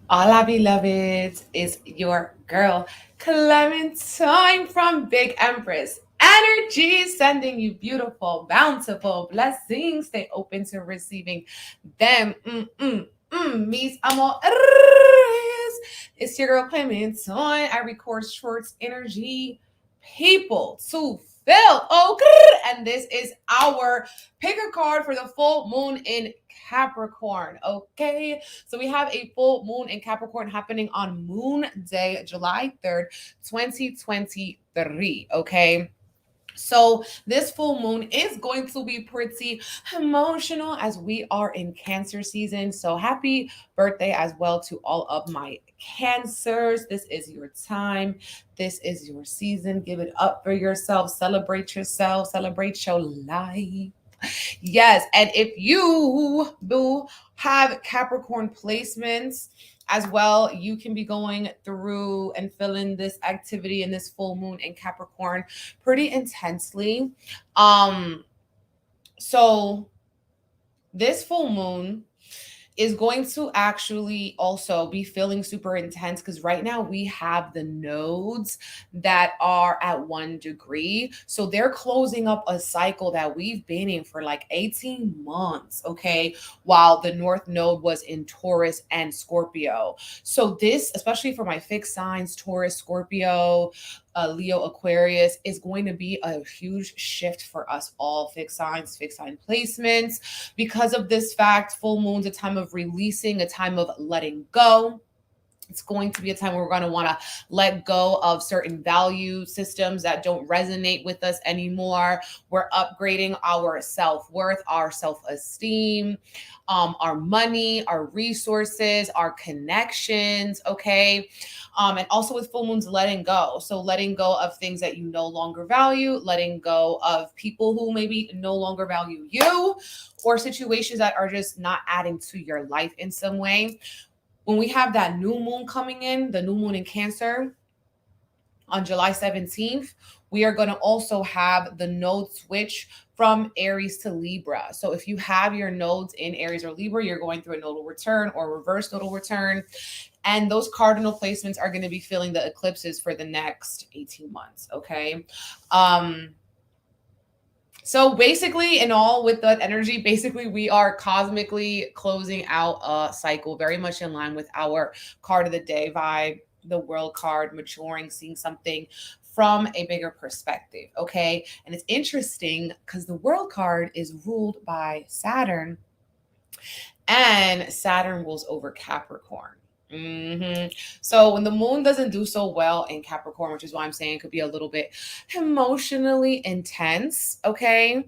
Hola beloveds, is your girl Clementine from Big Empress Energy, sending you beautiful, bountiful blessings. Stay open to receiving them. Mis amores. It's your girl Clementine. I record shorts, energy, people to fill. Oh, and this is our pick a card for the full moon in Capricorn. Okay, so we have a full moon in Capricorn happening on Moon Day, July 3rd, 2023. Okay. So this full moon is going to be pretty emotional as we are in Cancer season. So happy birthday as well to all of my Cancers. This is your time. This is your season. Give it up for yourself. Celebrate yourself. Celebrate your life. Yes, and if you do have Capricorn placements as well, you can be going through and filling this activity in this full moon in Capricorn pretty intensely. So this full moon is going to actually also be feeling super intense because right now we have the nodes that are at 1 degree. So they're closing up a cycle that we've been in for like 18 months, okay? While the North Node was in Taurus and Scorpio. So this, especially for my fixed signs, Taurus, Scorpio, Leo, Aquarius, is going to be a huge shift for us all, fixed signs, fixed sign placements. Because of this fact, full moon's a time of releasing, a time of letting go. It's going to be a time where we're going to want to let go of certain value systems that don't resonate with us anymore. We're upgrading our self-worth, our self-esteem, our money, our resources, our connections, okay? And also with full moons, letting go. So letting go of things that you no longer value, letting go of people who maybe no longer value you, or situations that are just not adding to your life in some way. When we have that new moon coming in, the new moon in Cancer on July 17th, we are going to also have the node switch from Aries to Libra. So if you have your nodes in Aries or Libra, you're going through a nodal return or reverse nodal return. And those cardinal placements are going to be feeling the eclipses for the next 18 months. Okay. So basically, in all with that energy, basically we are cosmically closing out a cycle, very much in line with our card of the day vibe, the world card, maturing, seeing something from a bigger perspective. Okay. And it's interesting because the world card is ruled by Saturn, and Saturn rules over Capricorn. So when the moon doesn't do so well in Capricorn, which is why I'm saying it could be a little bit emotionally intense. Okay.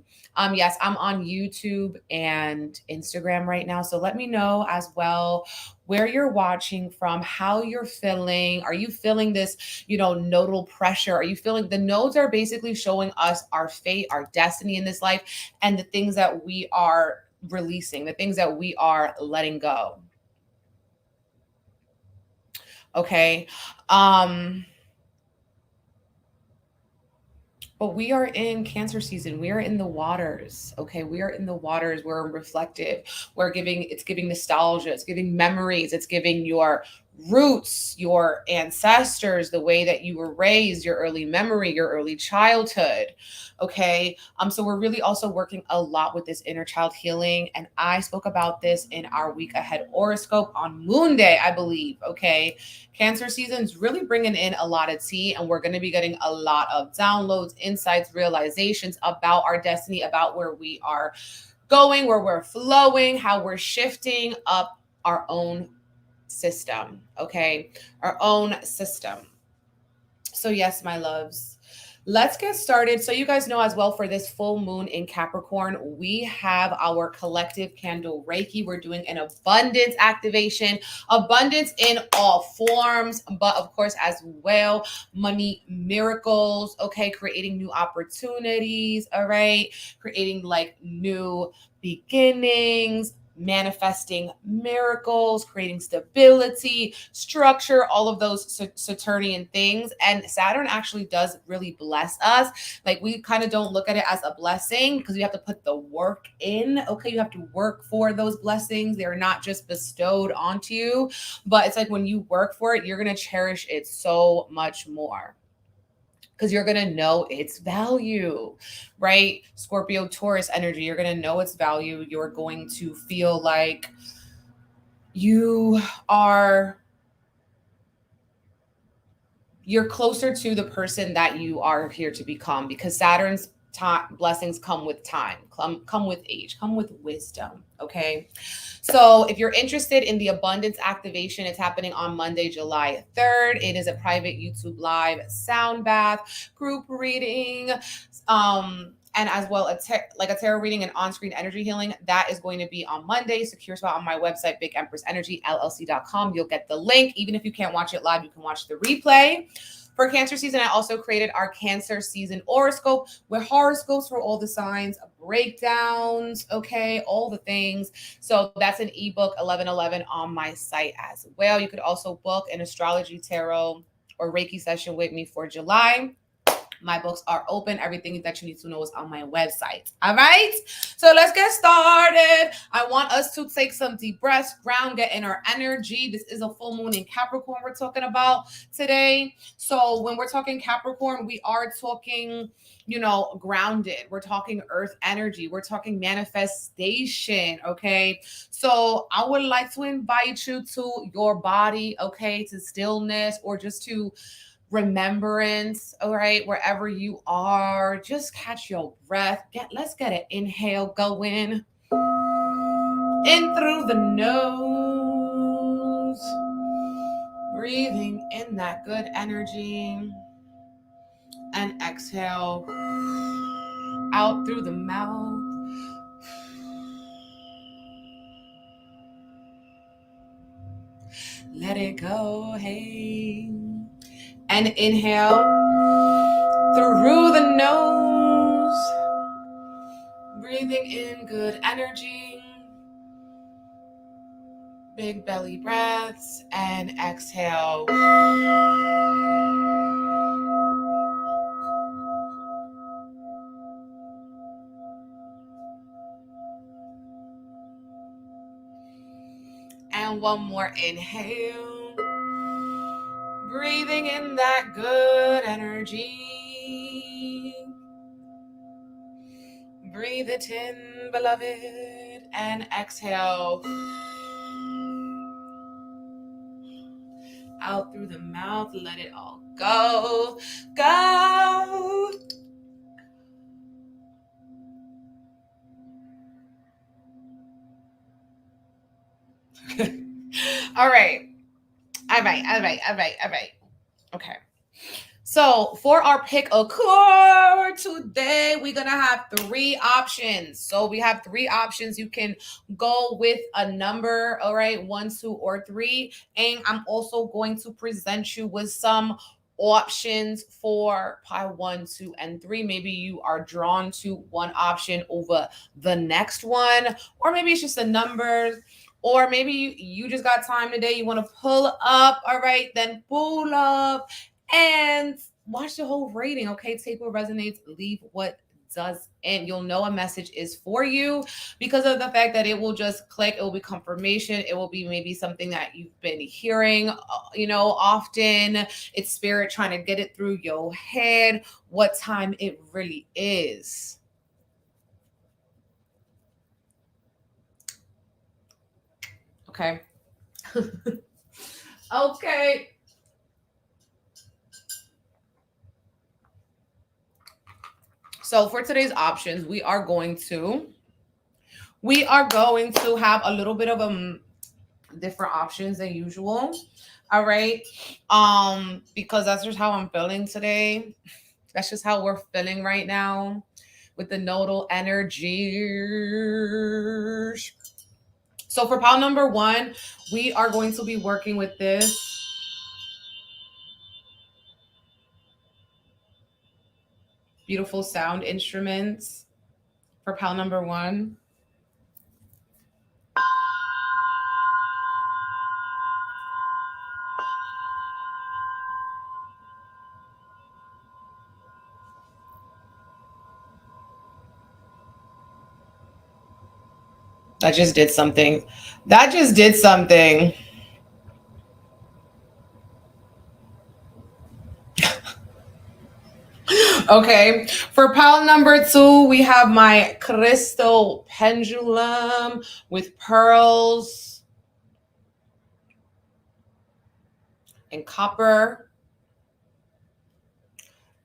Yes, I'm on YouTube and Instagram right now. So let me know as well where you're watching from, how you're feeling. Are you feeling this, nodal pressure? Are you feeling the nodes are basically showing us our fate, our destiny in this life, and the things that we are releasing, the things that we are letting go. Okay. But we are in Cancer season. We are in the waters. Okay. We are in the waters. We're reflective. It's giving nostalgia. It's giving memories. It's giving your roots, your ancestors, the way that you were raised, your early memory, your early childhood. Okay. So we're really also working a lot with this inner child healing. And I spoke about this in our week ahead horoscope on Moon Day, I believe. Okay. Cancer season is really bringing in a lot of tea, and we're going to be getting a lot of downloads, insights, realizations about our destiny, about where we are going, where we're flowing, how we're shifting up our own system. Okay. Our own system. So, yes, my loves, let's get started. So, you guys know as well, for this full moon in Capricorn, we have our collective candle Reiki. We're doing an abundance activation, abundance in all forms, but of course, as well, money miracles. Okay. Creating new opportunities. All right. Creating like new beginnings, manifesting miracles, creating stability, structure, all of those Saturnian things. And Saturn actually does really bless us. Like, we kind of don't look at it as a blessing because you have to put the work in. Okay, you have to work for those blessings. They're not just bestowed onto you, but it's like when you work for it, you're going to cherish it so much more, because you're going to know its value, right? Scorpio, Taurus energy, you're going to know its value. You're going to feel like you're closer to the person that you are here to become, because Saturn's blessings come with time, come with age, come with wisdom. Okay. So if you're interested in the abundance activation, it's happening on Monday, July 3rd. It is a private YouTube live sound bath group reading, and as well like a tarot reading and on-screen energy healing. That is going to be on Monday. Secure spot on my website, BigEmpressEnergyLLC.com. You'll get the link. Even if you can't watch it live, you can watch the replay. For Cancer season, I also created our Cancer season horoscope with horoscopes for all the signs, breakdowns, okay, all the things. So that's an ebook, 1111, on my site as well. You could also book an astrology, tarot, or Reiki session with me for July. My books are open. Everything that you need to know is on my website. All right. So let's get started. I want us to take some deep breaths, ground, get in our energy. This is a full moon in Capricorn we're talking about today. So when we're talking Capricorn, we are talking, grounded. We're talking earth energy. We're talking manifestation. Okay. So I would like to invite you to your body, okay, to stillness, or just to remembrance. All right, wherever you are, just catch your breath. Let's get an inhale going in through the nose, breathing in that good energy, and exhale out through the mouth. Let it go. Hey. And inhale through the nose, breathing in good energy, big belly breaths, and exhale. And one more inhale. Breathing in that good energy. Breathe it in, beloved, and exhale. Out through the mouth, let it all go. Go. All right. All right. Okay. So for our pick a card today, we're going to have 3 options. So we have 3 options. You can go with a number, all right, 1, 2, or 3. And I'm also going to present you with some options for pie 1, 2, and 3. Maybe you are drawn to one option over the next one, or maybe it's just a number. Or maybe you just got time today, you want to pull up, all right, then pull up and watch the whole reading, okay? Take what resonates, leave what does, and you'll know a message is for you because of the fact that it will just click. It will be confirmation. It will be maybe something that you've been hearing, often. It's spirit trying to get it through your head what time it really is. Okay. Okay. So for today's options, we are going to have a little bit of different options than usual. All right. Because that's just how I'm feeling today. That's just how we're feeling right now with the nodal energies. So for pile number 1, we are going to be working with this beautiful sound instruments for pile number 1. That just did something. That just did something. Okay, for pile number 2, we have my crystal pendulum with pearls and copper.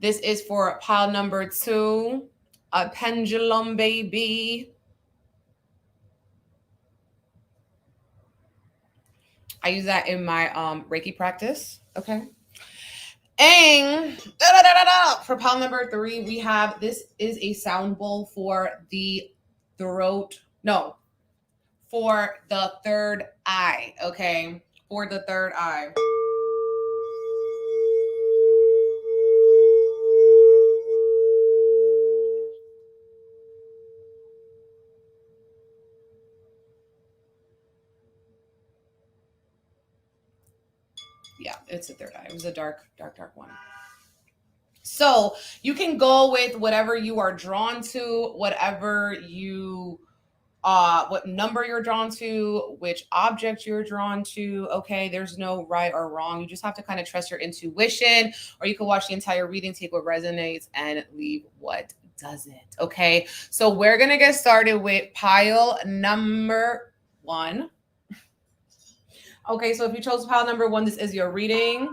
This is for pile number 2, a pendulum baby. I use that in my Reiki practice. Okay. And for pile number 3, we have, this is a sound bowl for the throat. No, for the third eye. Okay. For the third eye. Yeah, it's a third eye. It was a dark one. So you can go with whatever you are drawn to, whatever you, what number you're drawn to, which object you're drawn to. Okay, there's no right or wrong. You just have to kind of trust your intuition, or you can watch the entire reading, take what resonates, and leave what doesn't. Okay, so we're gonna get started with pile number 1. Okay, so if you chose pile number 1, this is your reading.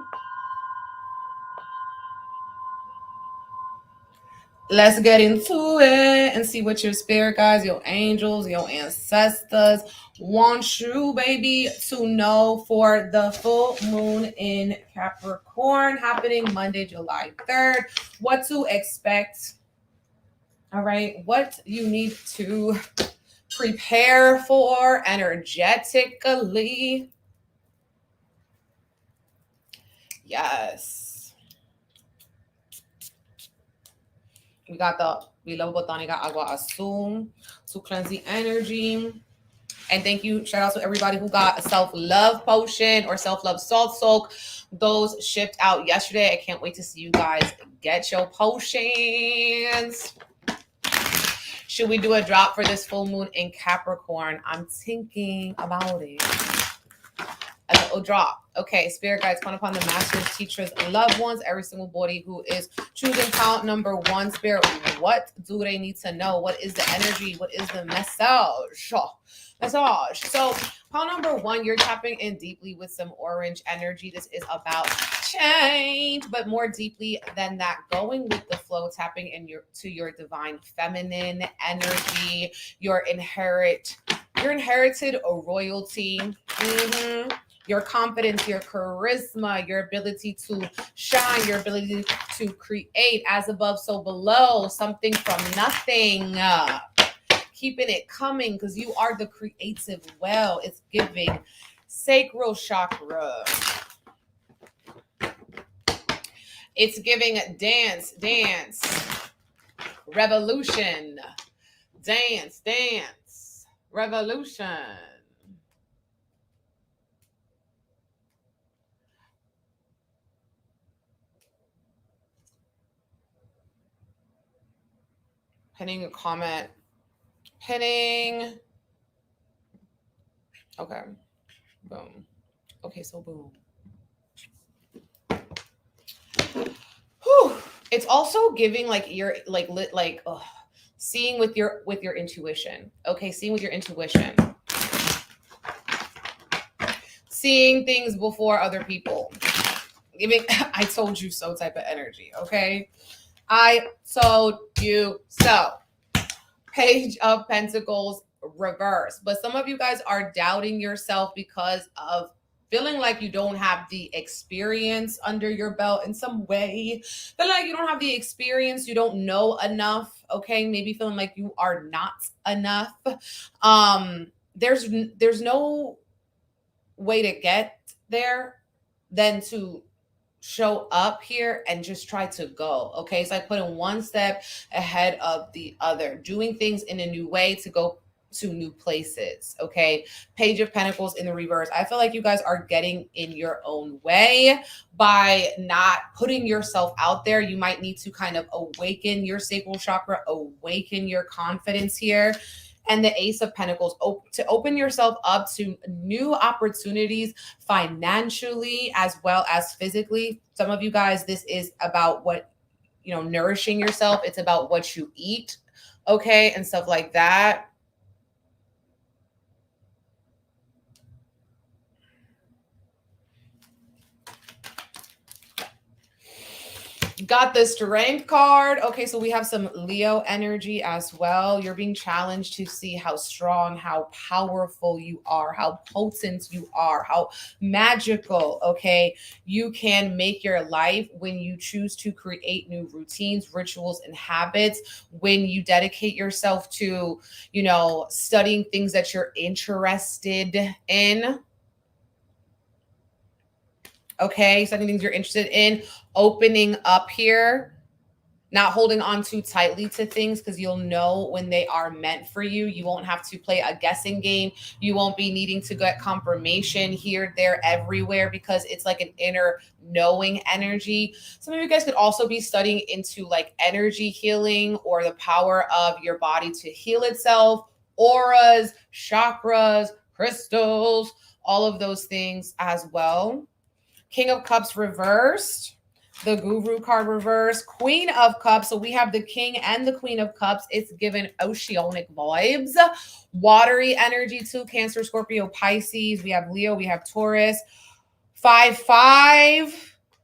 Let's get into it and see what your spirit guides, your angels, your ancestors want you, baby, to know for the full moon in Capricorn happening Monday, July 3rd. What to expect. All right, what you need to prepare for energetically. Yes. We got the Beloved Botanica Agua Azul to cleanse the energy. And thank you. Shout out to everybody who got a self-love potion or self-love salt soak. Those shipped out yesterday. I can't wait to see you guys get your potions. Should we do a drop for this full moon in Capricorn? I'm thinking about it. A little drop. Okay, spirit guides, come upon the masters, teachers, and loved ones, every single body who is choosing count number 1. Spirit, what do they need to know? What is the energy? What is the message? Massage. So pile number 1, you're tapping in deeply with some orange energy. This is about change, but more deeply than that, going with the flow, tapping in to your divine feminine energy, your inherited royalty. Your confidence, your charisma, your ability to shine, your ability to create, as above, so below, something from nothing. Keeping it coming, because you are the creative well. It's giving sacral chakra. It's giving dance, revolution, dance, revolution. Pinning a comment. Pinning. Okay. Boom. Okay, so boom. Whew. It's also giving like your seeing with your intuition. Okay, seeing with your intuition. Seeing things before other people. Giving I told you so type of energy, okay? I told you so. Page of Pentacles reverse. But some of you guys are doubting yourself because of feeling like you don't have the experience under your belt in some way. Feeling like you don't have the experience, you don't know enough, okay? Maybe feeling like you are not enough. There's no way to get there than to show up here and just try to go. Okay, it's like putting one step ahead of the other, doing things in a new way to go to new places. Okay, Page of Pentacles in the reverse. I feel like you guys are getting in your own way by not putting yourself out there. You might need to kind of awaken your sacral chakra, awaken your confidence here, and the Ace of Pentacles, to open yourself up to new opportunities financially as well as physically. Some of you guys, this is about what, nourishing yourself. It's about what you eat, okay, and stuff like that. Got the Strength card. Okay, so we have some Leo energy as well. You're being challenged to see how strong, how powerful you are, how potent you are, how magical, okay, you can make your life when you choose to create new routines, rituals, and habits, when you dedicate yourself to, studying things that you're interested in. Okay, studying things you're interested in, opening up here, not holding on too tightly to things, because you'll know when they are meant for you. You won't have to play a guessing game. You won't be needing to get confirmation here, there, everywhere, because it's like an inner knowing energy. Some of you guys could also be studying into like energy healing or the power of your body to heal itself, auras, chakras, crystals, all of those things as well. King of Cups reversed, the Guru card reversed, Queen of Cups. So we have the King and the Queen of Cups. It's given oceanic vibes, watery energy too. Cancer, Scorpio, Pisces. We have Leo, we have Taurus. 5-5.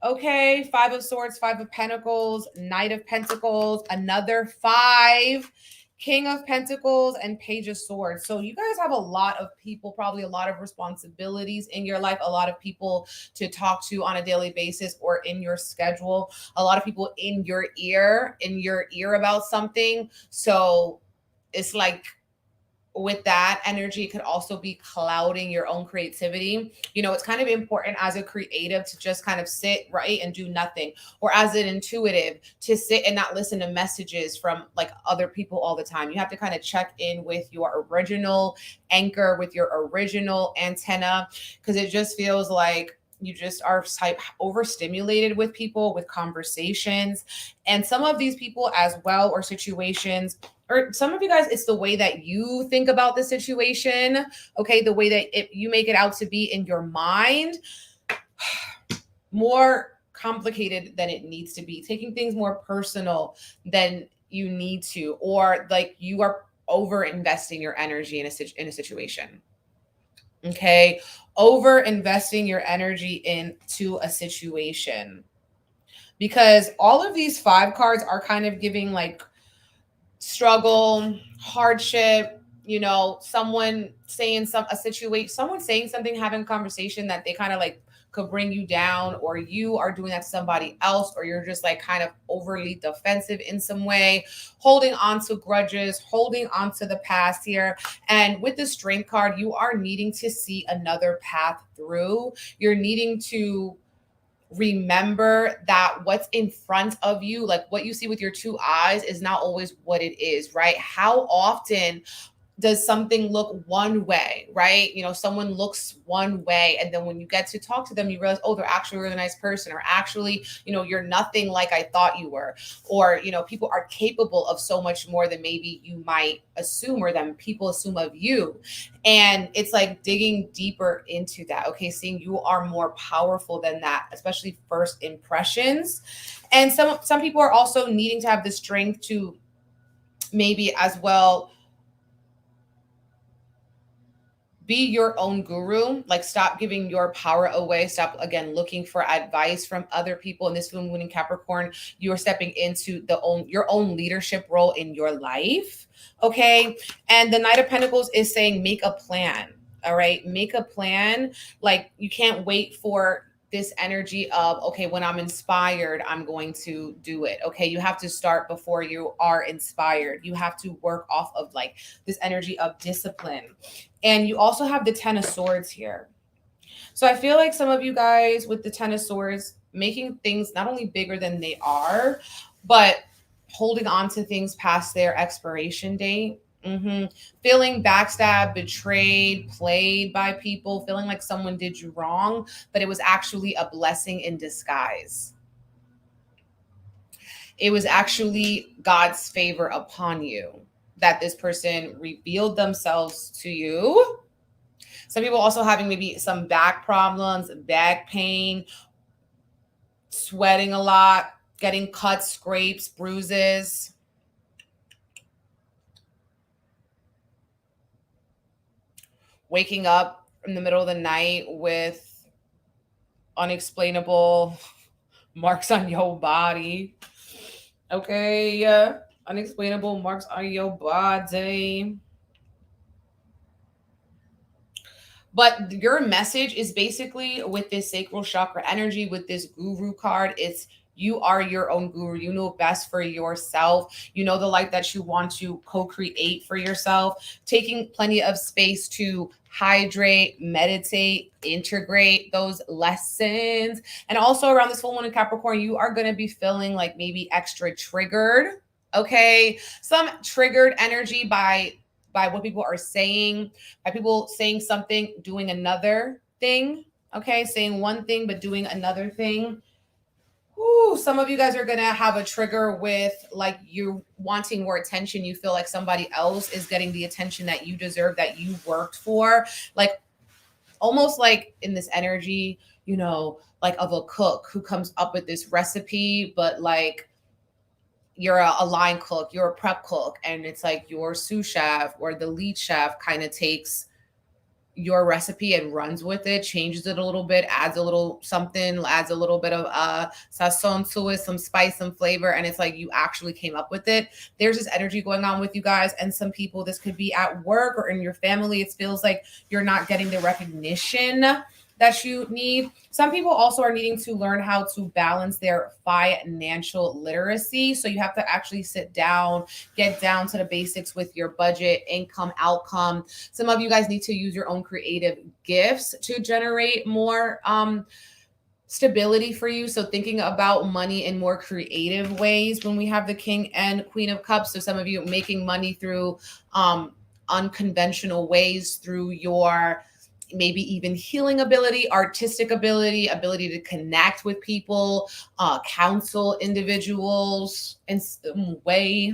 Okay, 5 of Swords, 5 of Pentacles, Knight of Pentacles, another 5. King of Pentacles and Page of Swords. So you guys have a lot of people, probably a lot of responsibilities in your life, a lot of people to talk to on a daily basis or in your schedule, a lot of people in your ear about something. So it's like, with that energy, it could also be clouding your own creativity. It's kind of important as a creative to just kind of sit, right, and do nothing, or as an intuitive to sit and not listen to messages from like other people all the time. You have to kind of check in with your original anchor, with your original antenna, because it just feels like you just are overstimulated with people, with conversations, and some of these people as well, or situations, or some of you guys, it's the way that you think about the situation, okay, the way that you make it out to be in your mind, more complicated than it needs to be, taking things more personal than you need to, or like you are over investing your energy in a situation. Okay, over investing your energy into a situation, because all of these 5 cards are kind of giving like struggle, hardship, someone saying someone saying something, having a conversation that they kind of like could bring you down, or you are doing that to somebody else, or you're just like kind of overly defensive in some way, holding on to grudges, holding on to the past here. And with the Strength card, you are needing to see another path through. You're needing to remember that what's in front of you, like what you see with your 2 eyes, is not always what it is, right? How often does something look one way, right? Someone looks one way, and then when you get to talk to them, you realize, oh, they're actually a really nice person, or actually, you're nothing like I thought you were, or, people are capable of so much more than maybe you might assume, or than people assume of you. And it's like digging deeper into that, okay, seeing you are more powerful than that, especially first impressions. And some people are also needing to have the strength to maybe as well be your own guru, like stop giving your power away. Stop, again, looking for advice from other people. In this Moon in Capricorn, you are stepping into your own leadership role in your life. Okay. And the Knight of Pentacles is saying, make a plan. All right. Make a plan. Like you can't wait for this energy of, okay, when I'm inspired, I'm going to do it. Okay. You have to start before you are inspired. You have to work off of like this energy of discipline. And you also have the 10 of Swords here. So I feel like some of you guys with the 10 of Swords, making things not only bigger than they are, but holding on to things past their expiration date. Feeling backstabbed, betrayed, played by people, feeling like someone did you wrong, but it was actually a blessing in disguise. It was actually God's favor upon you. that this person revealed themselves to you. Some people also having maybe some back problems, back pain, sweating a lot, getting cuts, scrapes, bruises. Waking up in the middle of the night with unexplainable marks on your body. Okay, unexplainable marks on your body. But your message is basically with this sacral chakra energy, with this guru card, it's you are your own guru. You know best for yourself. You know the life that you want to co-create for yourself. Taking plenty of space to hydrate, meditate, integrate those lessons. And also around this full moon in Capricorn, you are going to be feeling like maybe extra triggered. Okay. Some triggered energy by what people are saying, by people saying something, doing another thing. Okay. Saying one thing, but doing another thing. Ooh, some of you guys are going to have a trigger with like you wanting more attention. You feel like somebody else is getting the attention that you deserve, that you worked for. Like almost like in this energy, you know, like of a cook who comes up with this recipe, but like you're a line cook, you're a prep cook, and it's like your sous chef or the lead chef kind of takes your recipe and runs with it, changes it a little bit, adds a little something, adds a little bit of sazon to it, some spice, some flavor, and it's like you actually came up with it. There's this energy going on with you guys, and some people, this could be at work or in your family. It feels like you're not getting the recognition that you need. Some people also are needing to learn how to balance their financial literacy. So you have to actually sit down, get down to the basics with your budget, income, outcome. Some of you guys need to use your own creative gifts to generate more stability for you. So thinking about money in more creative ways when we have the King and Queen of Cups. So some of you making money through unconventional ways, through your maybe even healing ability, artistic ability, ability to connect with people, counsel individuals in some way.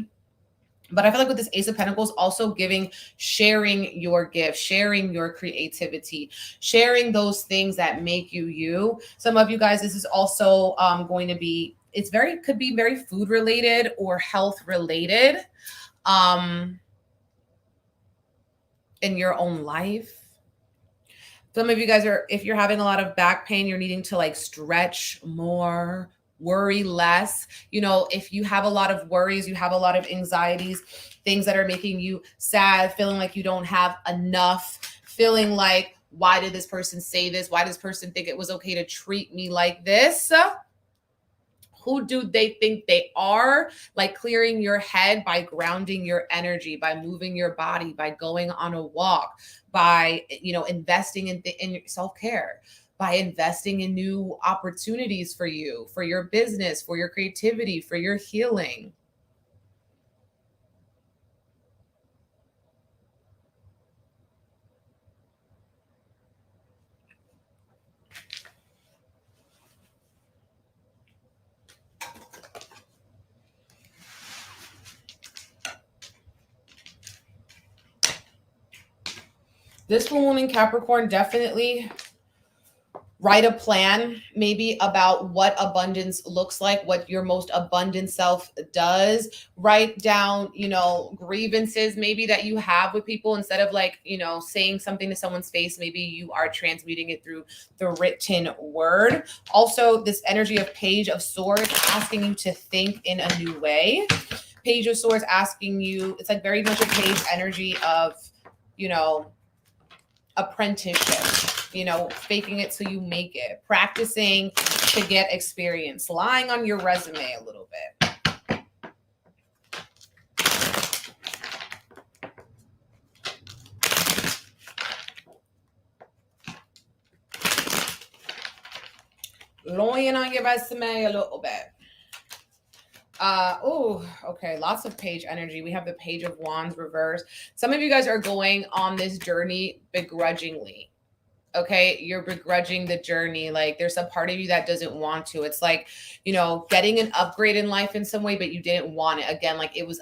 But I feel like with this Ace of Pentacles, also giving, sharing your gift, sharing your creativity, sharing those things that make you you. Some of you guys, this is also going to be, could be very food related or health related in your own life. Some of you guys are, if you're having a lot of back pain, you're needing to like stretch more, worry less. You know, if you have a lot of worries, you have a lot of anxieties, things that are making you sad, feeling like you don't have enough, feeling like, why did this person say this? Why does this person think it was okay to treat me like this? Who do they think they are? Like clearing your head by grounding your energy, by moving your body, by going on a walk, by, you know, investing in self-care, by investing in new opportunities for you, for your business, for your creativity, for your healing. This full moon in Capricorn, definitely write a plan maybe about what abundance looks like, what your most abundant self does. Write down, you know, grievances maybe that you have with people. Instead of like, you know, saying something to someone's face, maybe you are transmuting it through the written word. Also, this energy of Page of Swords asking you to think in a new way. Page of Swords asking you, it's like very much a page energy of, you know, apprenticeship, you know, faking it till you make it, practicing to get experience, lying on your resume a little bit. Lying on your resume a little bit. Okay, lots of page energy. We have the Page of Wands reverse. Some of you guys are going on this journey begrudgingly. Okay, you're begrudging the journey. Like there's a part of you that doesn't want to. It's like, you know, getting an upgrade in life in some way, but you didn't want it. Again, like it was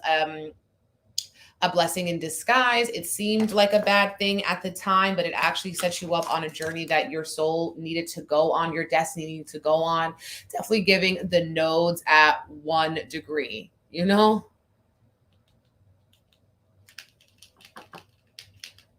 a blessing in disguise. It seemed like a bad thing at the time, but it actually sets you up on a journey that your soul needed to go on, your destiny needed to go on. Definitely giving the nodes at 1 degree, you know?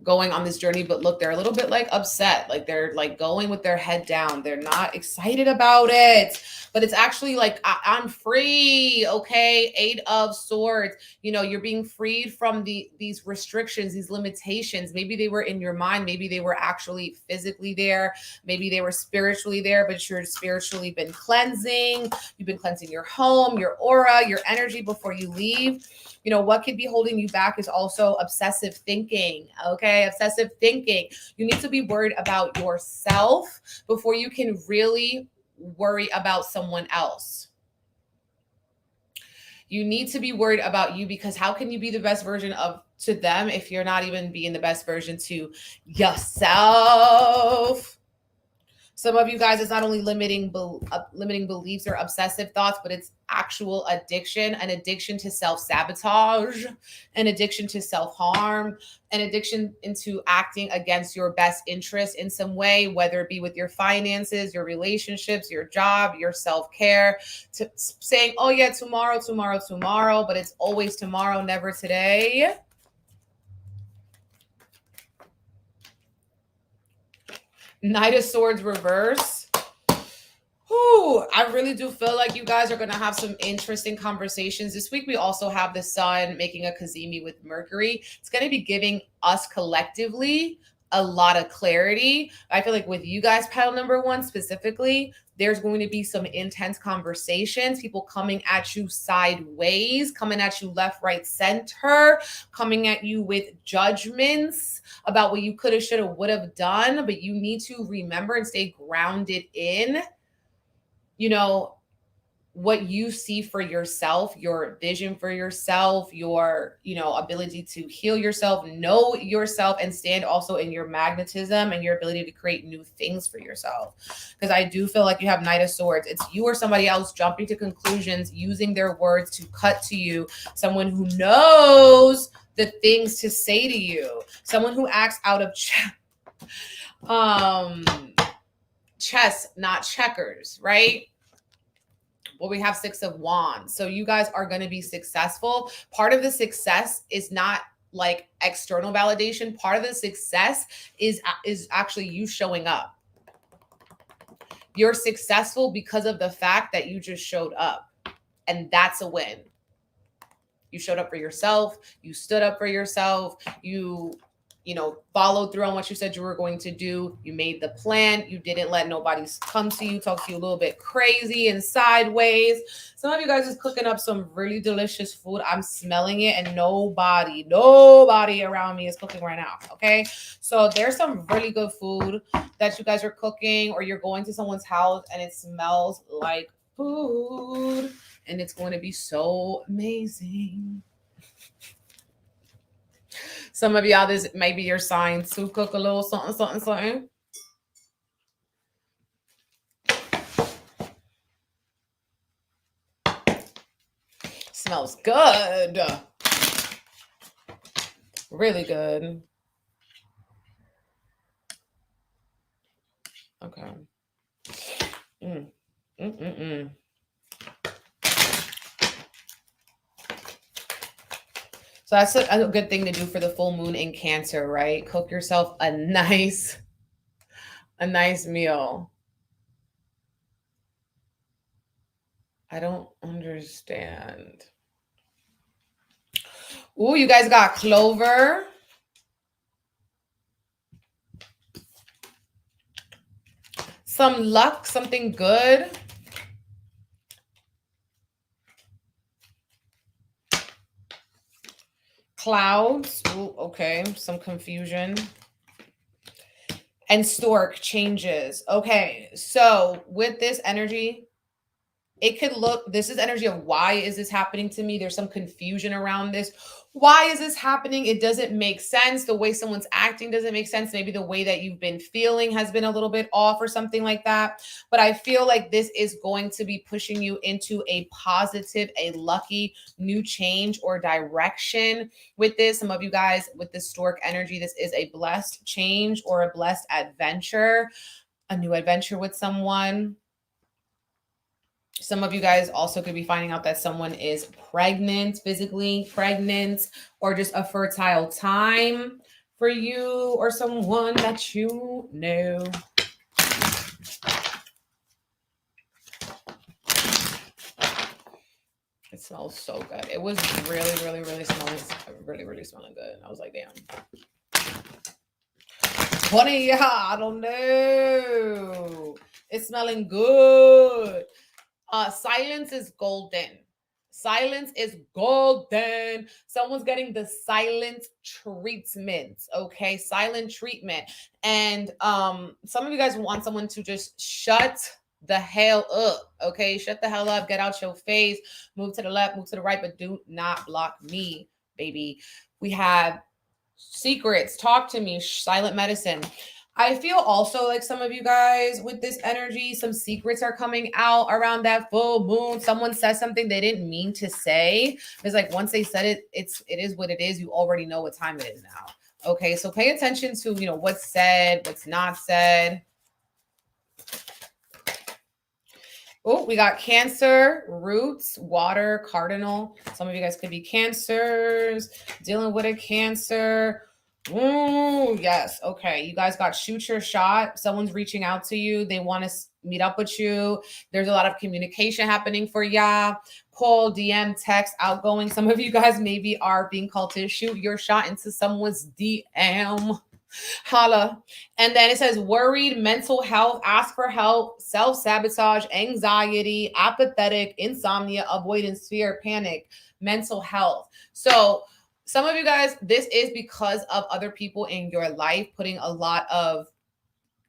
Going on this journey, but look, they're a little bit like upset, like they're like going with their head down, they're not excited about it, but it's actually like I'm free. Okay, 8 of Swords, you know, you're being freed from these restrictions, these limitations. Maybe they were in your mind, maybe they were actually physically there, maybe they were spiritually there, but you're spiritually been cleansing. You've been cleansing your home, your aura, your energy before you leave. You know, what could be holding you back is also obsessive thinking. Okay, obsessive thinking. You need to be worried about yourself before you can really worry about someone else. You need to be worried about you, because how can you be the best version of to them if you're not even being the best version to yourself? Some of you guys, it's not only limiting beliefs or obsessive thoughts, but it's actual addiction, an addiction to self-sabotage, an addiction to self-harm, an addiction into acting against your best interest in some way, whether it be with your finances, your relationships, your job, your self-care, to saying, oh yeah, tomorrow, but it's always tomorrow, never today. Knight of Swords reverse. Ooh, I really do feel like you guys are going to have some interesting conversations. This week, we also have the sun making a ksimi with Mercury. It's going to be giving us collectively a lot of clarity. I feel like with you guys, pile number 1 specifically, there's going to be some intense conversations, people coming at you sideways, coming at you left, right, center, coming at you with judgments about what you could have, should have, would have done. But you need to remember and stay grounded in, you know, what you see for yourself, your vision for yourself, your, you know, ability to heal yourself, know yourself, and stand also in your magnetism and your ability to create new things for yourself. Because I do feel like you have Knight of Swords. It's you or somebody else jumping to conclusions, using their words to cut to you, someone who knows the things to say to you, someone who acts out of chess, not checkers, right? Well, we have 6 of Wands. So you guys are going to be successful. Part of the success is not like external validation. Part of the success is actually you showing up. You're successful because of the fact that you just showed up. And that's a win. You showed up for yourself. You stood up for yourself. You know, followed through on what you said you were going to do. You made the plan. You didn't let nobody come to you, talk to you a little bit crazy and sideways. Some of you guys is cooking up some really delicious food. I'm smelling it, and nobody around me is cooking right now. Okay. So there's some really good food that you guys are cooking, or you're going to someone's house and it smells like food, and it's going to be so amazing. Some of y'all, this may be your sign to cook a little something. Smells good. Really good. Okay. So that's a good thing to do for the full moon in Cancer, right? Cook yourself a nice meal. I don't understand. Ooh, you guys got clover. Some luck, something good. Clouds. Ooh, okay, some confusion. And stork changes. Okay, so with this energy, It could look, this is energy of why is this happening to me? There's some confusion around this. Why is this happening? It doesn't make sense. The way someone's acting doesn't make sense. Maybe the way that you've been feeling has been a little bit off or something like that. But I feel like this is going to be pushing you into a positive, a lucky new change or direction with this. Some of you guys with this stork energy, this is a blessed change or a blessed adventure, a new adventure with someone. Some of you guys also could be finding out that someone is pregnant, physically pregnant, or just a fertile time for you or someone that you know. It smells so good. It was really, really, really smelling, really smelling good. And I was like, damn. Honey, yeah, I don't know. It's smelling good. Silence is golden. Silence is golden. Someone's getting the silent treatment, okay? Silent treatment. And some of you guys want someone to just shut the hell up, okay? Shut the hell up, get out your face, move to the left, move to the right, but do not block me, baby. We have secrets, talk to me, silent medicine. I feel also like some of you guys with this energy, some secrets are coming out around that full moon. Someone says something they didn't mean to say. It's like once they said it, it is what it is. You already know what time it is now. Okay, so pay attention to, you know, what's said, what's not said. Oh, we got Cancer, Roots, Water, Cardinal. Some of you guys could be Cancers, dealing with a Cancer. Ooh, yes. Okay. You guys got shoot your shot. Someone's reaching out to you. They want to meet up with you. There's a lot of communication happening for ya. Call, DM, text, outgoing. Some of you guys maybe are being called to shoot your shot into someone's DM. Holla. And then it says worried, mental health, ask for help, self-sabotage, anxiety, apathetic, insomnia, avoidance, fear, panic, mental health. So some of you guys, this is because of other people in your life putting a lot of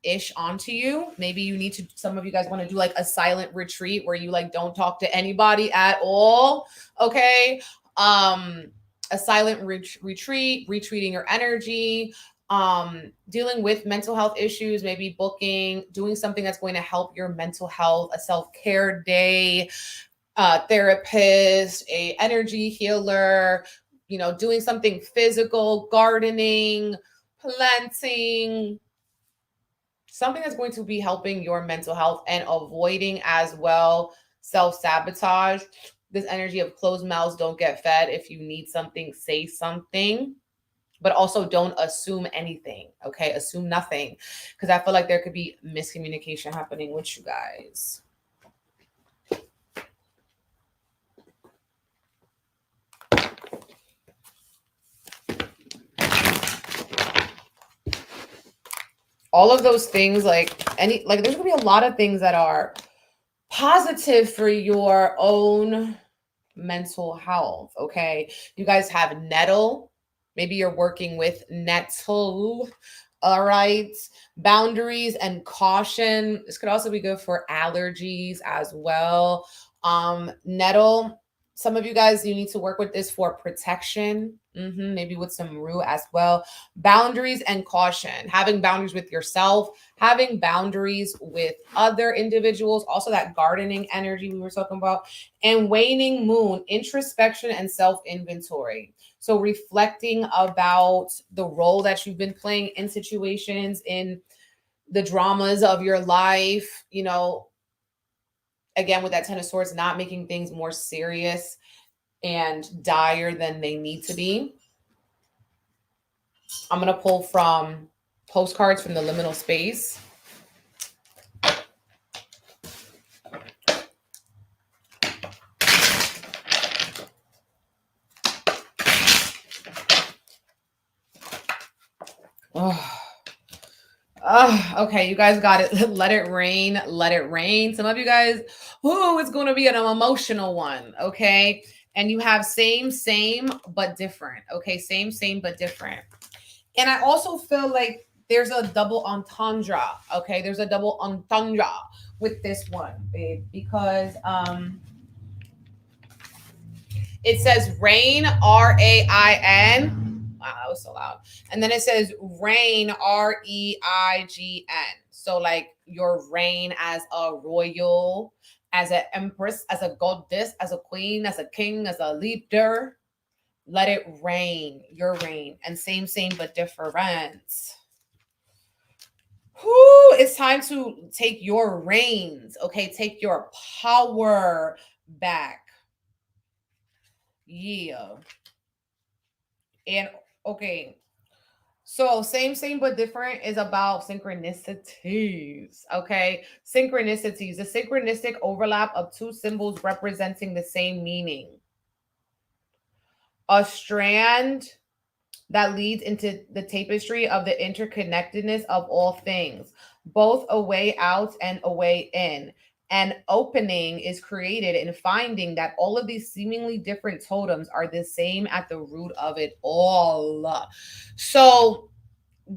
ish onto you. Maybe you need to, some of you guys want to do like a silent retreat where you like don't talk to anybody at all. Okay. A silent retreat, retreating your energy, dealing with mental health issues, maybe booking, doing something that's going to help your mental health, a self-care day, therapist, a energy healer, you know, doing something physical, gardening, planting, something that's going to be helping your mental health and avoiding as well self-sabotage. This energy of closed mouths don't get fed. If you need something, say something, but also don't assume anything, okay? Assume nothing, because I feel like there could be miscommunication happening with you guys. All of those things, like there's gonna be a lot of things that are positive for your own mental health, okay? You guys have nettle. Maybe you're working with nettle. All right. Boundaries and caution. This could also be good for allergies as well. Nettle. Some of you guys, you need to work with this for protection. Maybe with some rue as well. Boundaries and caution. Having boundaries with yourself, having boundaries with other individuals. Also that gardening energy we were talking about. And waning moon, introspection and self-inventory. So reflecting about the role that you've been playing in situations, in the dramas of your life, you know, again, with that Ten of Swords, not making things more serious and dire than they need to be. I'm going to pull from postcards from the liminal space. Okay, you guys got it. Let it rain. Let it rain. Some of you guys, it's going to be an emotional one. Okay. And you have same, but different. Okay. Same, but different. And I also feel like there's a double entendre. Okay, there's a double entendre with this one, babe, because it says rain, RAIN. Wow, that was so loud. And then it says reign, REIGN. So like your reign as a royal, as an empress, as a goddess, as a queen, as a king, as a leader. Let it rain, your reign. And same, but different. Whew, it's time to take your reins. Okay, take your power back. Yeah. And okay, so same but different is about synchronicities. Okay, synchronicities, the synchronistic overlap of two symbols representing the same meaning. A strand that leads into the tapestry of the interconnectedness of all things, both a way out and a way in. An opening is created in finding that all of these seemingly different totems are the same at the root of it all. So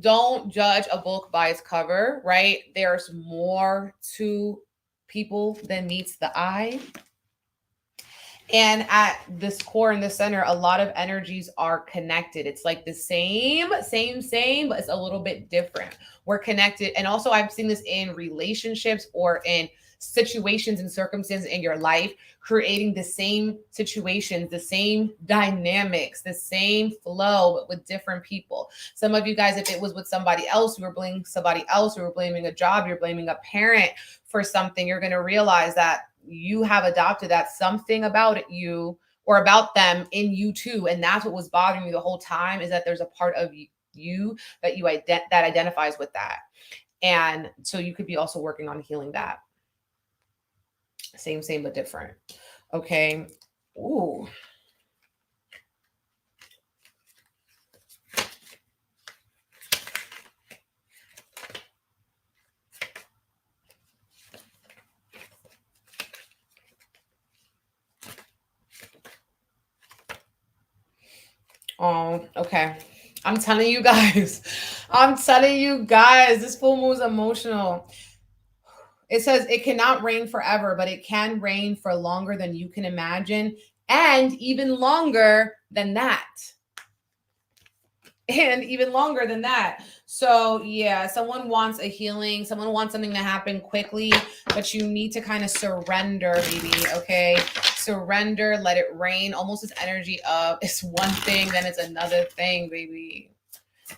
don't judge a book by its cover, right? There's more to people than meets the eye. And at this core in the center, a lot of energies are connected. It's like the same, but it's a little bit different. We're connected. And also I've seen this in relationships or in situations and circumstances in your life, creating the same situations, the same dynamics, the same flow, but with different people. Some of you guys, if it was with somebody else, you were blaming somebody else, you were blaming a job, you're blaming a parent for something, you're going to realize that you have adopted that something about you or about them in you too. And that's what was bothering you the whole time, is that there's a part of you that that identifies with that. And so you could be also working on healing that. Same, but different. Okay. Ooh. Oh, okay. I'm telling you guys, this full moon is emotional. It says it cannot rain forever, but it can rain for longer than you can imagine, and even longer than that. So yeah, someone wants a healing, someone wants something to happen quickly, but you need to kind of surrender, baby. Okay, surrender, let it rain. Almost this energy of it's one thing, then it's another thing, baby.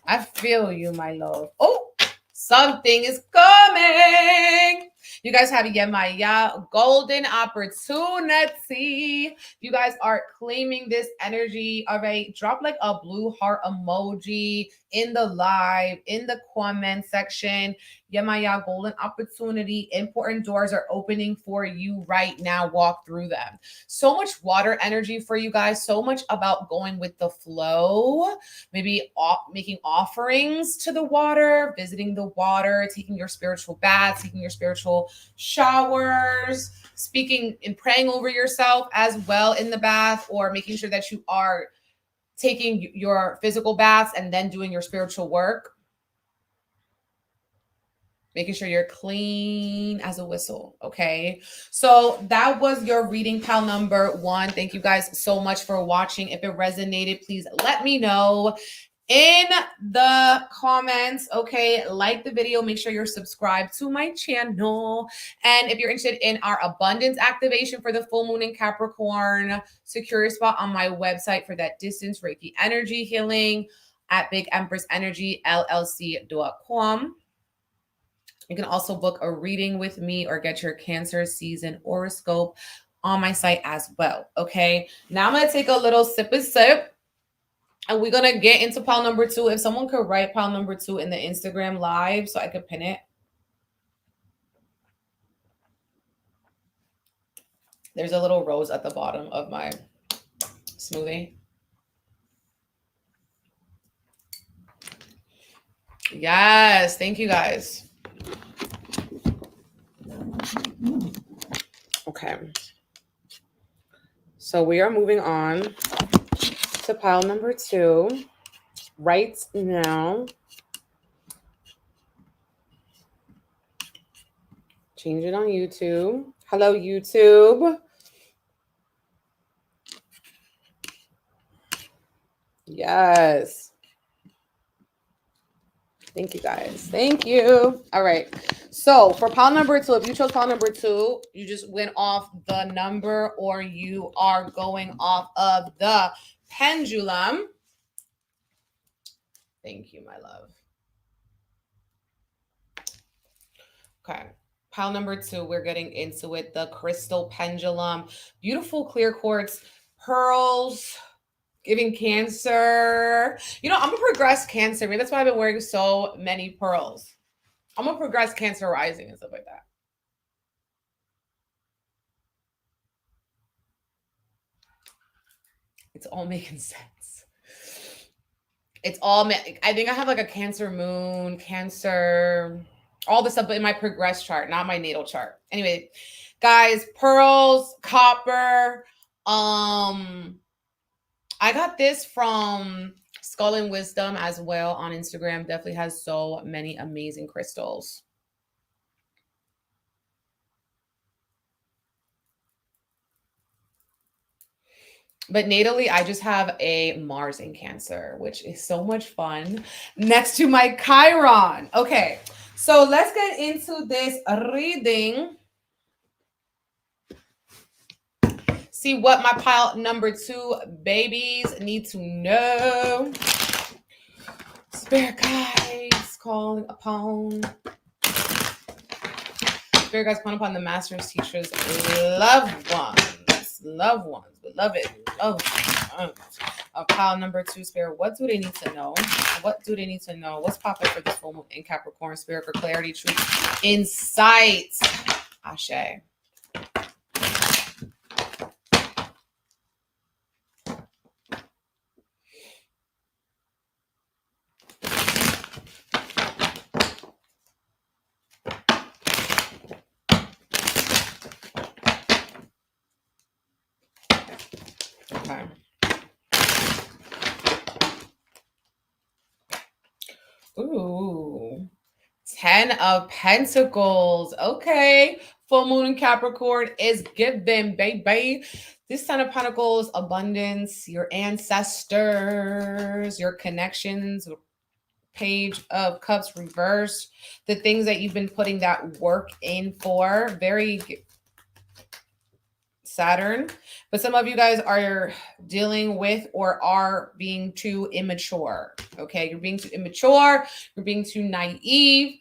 I feel you, my love. Oh, something is coming. You guys have 𝐷𝐷𝐷𝐷, golden opportunity. You guys are claiming this energy. All right, drop like a blue heart emoji in the live, in the comment section. 𝐷𝐷𝐷𝐷, golden opportunity. Important doors are opening for you right now. Walk through them. So much water energy for you guys. So much about going with the flow. Maybe making offerings to the water, visiting the water, taking your spiritual baths, taking your spiritual showers, speaking and praying over yourself as well in the bath, or making sure that you are taking your physical baths and then doing your spiritual work. Making sure you're clean as a whistle. Okay. So that was your reading, pal number 1. Thank you guys so much for watching. If it resonated, please let me know in the comments. Okay, like the video, make sure you're subscribed to my channel, and if you're interested in our abundance activation for the full moon in Capricorn, secure your spot on my website for that distance Reiki energy healing at bigempressenergyllc.com. You can also book a reading with me or get your Cancer season horoscope on my site as well. Okay, now I'm going to take a little sip, and we're going to get into pile number 2. If someone could write pile number 2 in the Instagram live so I could pin it. There's a little rose at the bottom of my smoothie. Yes, thank you guys. Okay. So we are moving on to pile number 2 right now. Change it on YouTube. Hello, YouTube. Yes. Thank you, guys. Thank you. All right. So for pile number 2, if you chose pile number 2, you just went off the number or you are going off of the pendulum. Thank you, my love. Okay. Pile number 2, we're getting into it. The crystal pendulum. Beautiful clear quartz pearls. Giving Cancer. You know, I'm a progressed Cancer. Maybe that's why I've been wearing so many pearls. I'm a progressed Cancer rising and stuff like that. It's all making sense. It's all, I think I have like a Cancer moon, Cancer, all this stuff, but in my progress chart, not my natal chart. Anyway, guys, pearls, copper. I got this from Skull and Wisdom as well on Instagram. Definitely has so many amazing crystals. But natally, I just have a Mars in Cancer, which is so much fun next to my Chiron. Okay, so let's get into this reading. See what my pile number 2 babies need to know. Spirit guides calling upon. Spirit guides calling upon the masters, teachers, loved ones, beloved, loved ones. Pile number 2, Spirit, what do they need to know? What do they need to know? What's popping for this full moon in Capricorn? Spirit, for clarity, truth, insight. Ashe. Okay. Ooh. 10 of Pentacles. Okay. Full moon in Capricorn is given, baby. This 10 of Pentacles, abundance, your ancestors, your connections, Page of Cups reversed, the things that you've been putting that work in for. Very Saturn. But some of you guys are dealing with or are being too immature. Okay, you're being too immature, you're being too naive.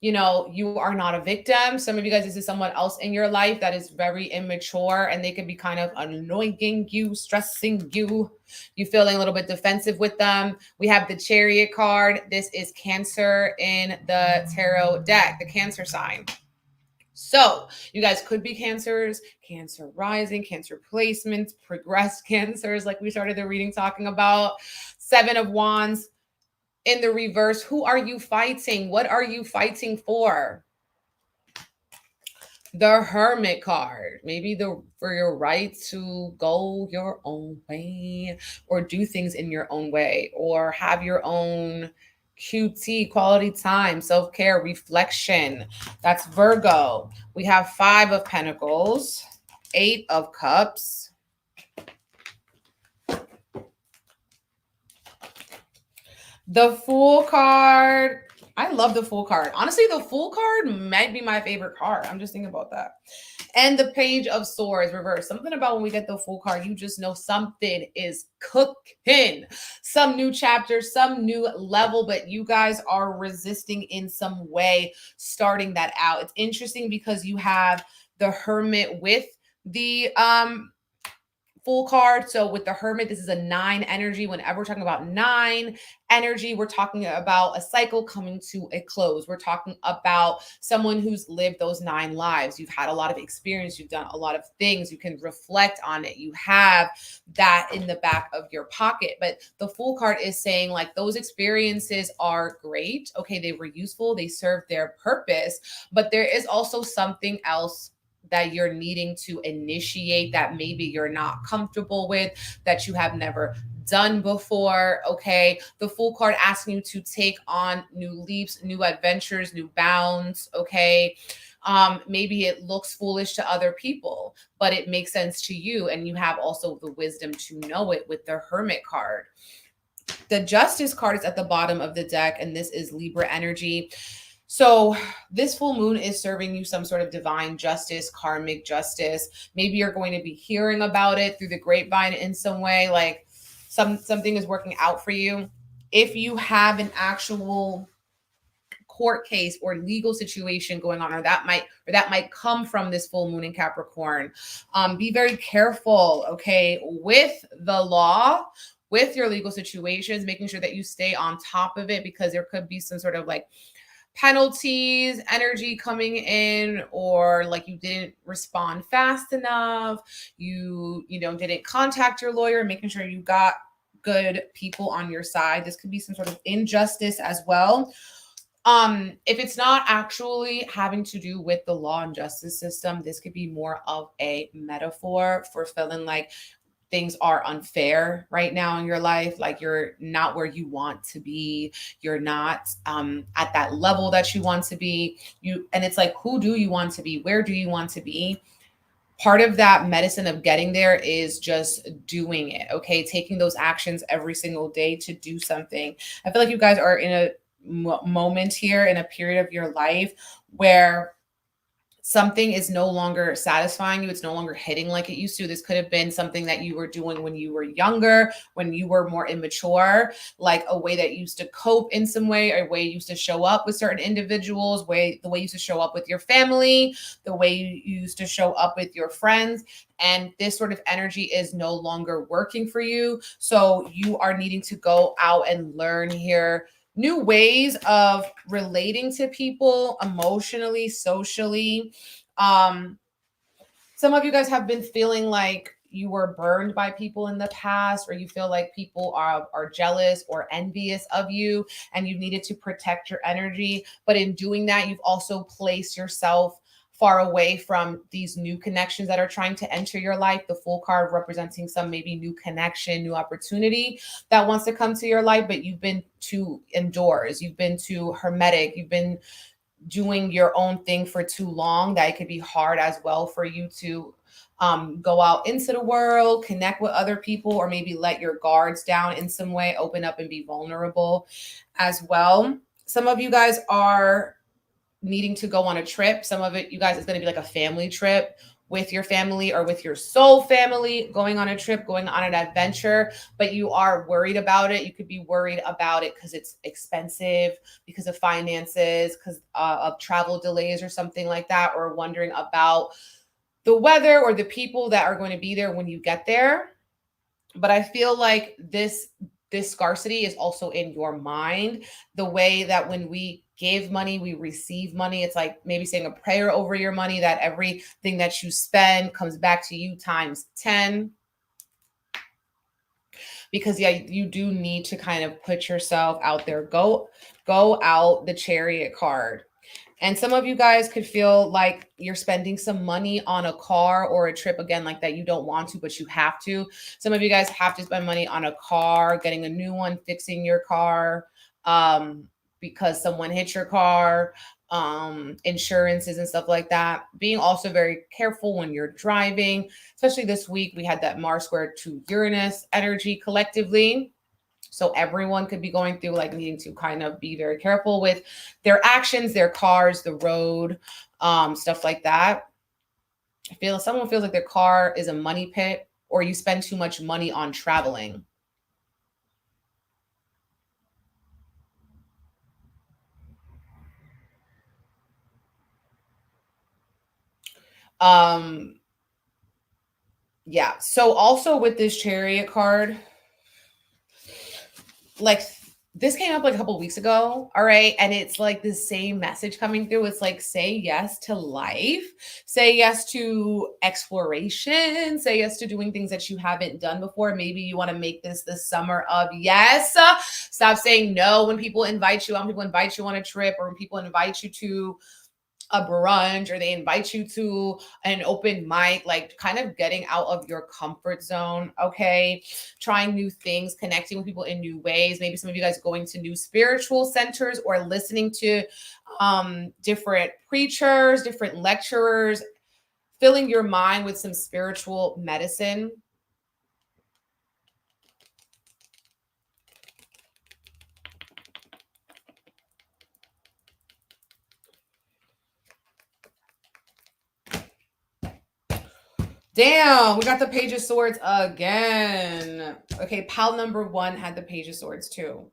You know, you are not a victim. Some of you guys, this is someone else in your life that is very immature and they can be kind of annoying you, stressing you. You feeling a little bit defensive with them. We have the Chariot card. This is Cancer in the tarot deck, the Cancer sign. So you guys could be Cancers, Cancer rising, Cancer placements, progressed Cancers, like we started the reading talking about. 7 of Wands in the reverse. Who are you fighting? What are you fighting for? The Hermit card. Maybe for your right to go your own way or do things in your own way or have your own QT, quality time, self-care, reflection. That's Virgo. We have 5 of Pentacles, 8 of Cups. The Fool card. I love the Fool card. Honestly, the Fool card might be my favorite card. I'm just thinking about that. And the Page of Swords reverse. Something about when we get the Fool card, you just know something is cooking. Some new chapter, some new level, but you guys are resisting in some way starting that out. It's interesting because you have the Hermit with the Fool card. So with the Hermit, this is a 9 energy. Whenever we're talking about 9 energy, we're talking about a cycle coming to a close. We're talking about someone who's lived those 9 lives. You've had a lot of experience. You've done a lot of things. You can reflect on it. You have that in the back of your pocket. But the Fool card is saying like those experiences are great. Okay, they were useful. They served their purpose. But there is also something else that you're needing to initiate that maybe you're not comfortable with, that you have never done before, okay? The Fool card asking you to take on new leaps, new adventures, new bounds, okay? Maybe it looks foolish to other people, but it makes sense to you, and you have also the wisdom to know it with the Hermit card. The Justice card is at the bottom of the deck, and this is Libra energy. So this full moon is serving you some sort of divine justice, karmic justice. Maybe you're going to be hearing about it through the grapevine in some way, like something is working out for you. If you have an actual court case or legal situation going on, or that might come from this full moon in Capricorn, be very careful, okay, with the law, with your legal situations, making sure that you stay on top of it, because there could be some sort of like penalties, energy coming in, or like you didn't respond fast enough, you didn't contact your lawyer, making sure you got good people on your side. This could be some sort of injustice as well. If it's not actually having to do with the law and justice system, this could be more of a metaphor for feeling like things are unfair right now in your life, like you're not where you want to be, you're not at that level that you want to be. And it's like, who do you want to be? Where do you want to be? Part of that medicine of getting there is just doing it, okay? Taking those actions every single day to do something. I feel like you guys are in a moment here, in a period of your life where something is no longer satisfying you. It's no longer hitting like it used to. This could have been something that you were doing when you were younger, when you were more immature, like a way that you used to cope in some way, or a way you used to show up with certain individuals, the way you used to show up with your family, the way you used to show up with your friends. And this sort of energy is no longer working for you. So you are needing to go out and learn here new ways of relating to people emotionally, socially. Some of you guys have been feeling like you were burned by people in the past, or you feel like people are jealous or envious of you, and you needed to protect your energy. But in doing that, you've also placed yourself far away from these new connections that are trying to enter your life. The Fool card representing some maybe new connection, new opportunity that wants to come to your life, but you've been too indoors, you've been too hermetic, you've been doing your own thing for too long, that it could be hard as well for you to go out into the world, connect with other people, or maybe let your guards down in some way, open up and be vulnerable as well. Some of you guys are needing to go on a trip. Some of it, you guys, is going to be like a family trip with your family or with your soul family, going on a trip, going on an adventure, but you are worried about it. You could be worried about it because it's expensive, because of finances, because of travel delays or something like that, or wondering about the weather or the people that are going to be there when you get there. But I feel like this scarcity is also in your mind. The way that when we give money, we receive money. It's like maybe saying a prayer over your money, that everything that you spend comes back to you times 10. Because yeah, you do need to kind of put yourself out there. Go out the Chariot card. And some of you guys could feel like you're spending some money on a car or a trip, again, like that you don't want to, but you have to. Some of you guys have to spend money on a car, getting a new one, fixing your car, because someone hit your car, insurances and stuff like that. Being also very careful when you're driving, especially this week. We had that Mars square to Uranus energy collectively. So everyone could be going through like needing to kind of be very careful with their actions, their cars, the road, stuff like that. Someone feels like their car is a money pit, or you spend too much money on traveling. Yeah. So also with this Chariot card, like this came up like a couple of weeks ago, all right? And it's like the same message coming through. It's like, say yes to life, say yes to exploration, say yes to doing things that you haven't done before. Maybe you want to make this the summer of yes. Stop saying no when people invite you on a trip, or when people invite you to a brunch, or they invite you to an open mic, like kind of getting out of your comfort zone, okay? Trying new things, connecting with people in new ways. Maybe some of you guys going to new spiritual centers or listening to different preachers, different lecturers, filling your mind with some spiritual medicine. Damn, we got the Page of Swords again. Okay, pal number 1 had the Page of Swords too.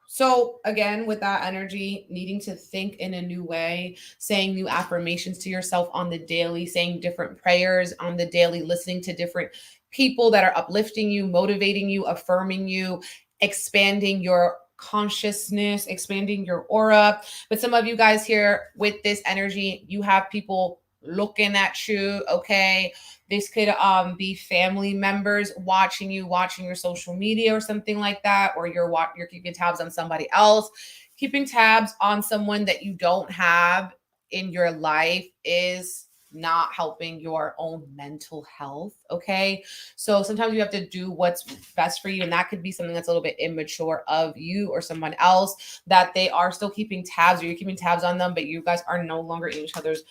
So again, with that energy, needing to think in a new way, saying new affirmations to yourself on the daily, saying different prayers on the daily, listening to different people that are uplifting you, motivating you, affirming you, expanding your consciousness, expanding your aura. But some of you guys here with this energy, you have people looking at you, okay? This could be family members watching you, watching your social media or something like that, or you're keeping tabs on somebody else. Keeping tabs on someone that you don't have in your life is not helping your own mental health, okay? So sometimes you have to do what's best for you, and that could be something that's a little bit immature of you or someone else, that they are still keeping tabs, or you're keeping tabs on them, but you guys are no longer in each other's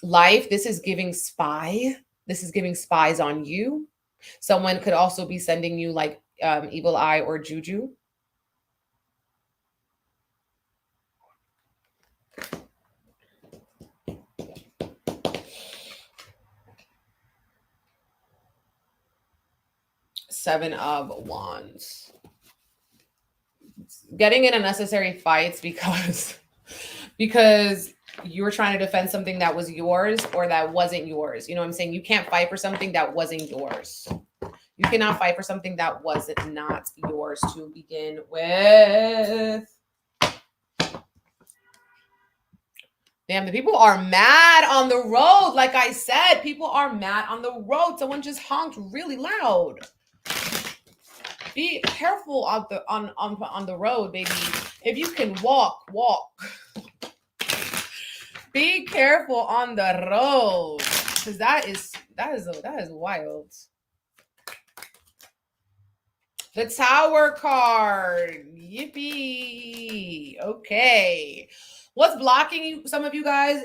life. This is giving spy. This is giving spies on you. Someone could also be sending you like evil eye or juju. Seven of Wands. Getting in unnecessary fights because you were trying to defend something that was yours or that wasn't yours. You know what I'm saying? You can't fight for something that wasn't yours. You cannot fight for something that was not yours to begin with. Damn, the people are mad on the road. Like I said, people are mad on the road. Someone just honked really loud. Be careful on the road, baby. If you can walk, walk. Be careful on the road, because that is wild. The Tower card. Yippee. Okay. What's blocking you, some of you guys,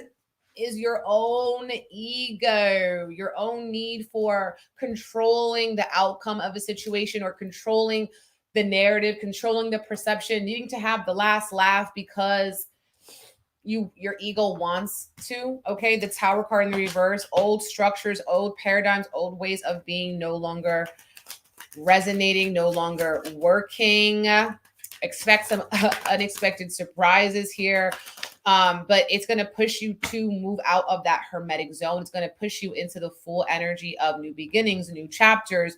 is your own ego, your own need for controlling the outcome of a situation, or controlling the narrative, controlling the perception, needing to have the last laugh because your ego wants to. Okay, the Tower card in the reverse. Old structures, old paradigms, old ways of being no longer resonating, no longer working. Expect some unexpected surprises here. But it's going to push you to move out of that hermetic zone. It's going to push you into the full energy of new beginnings, new chapters,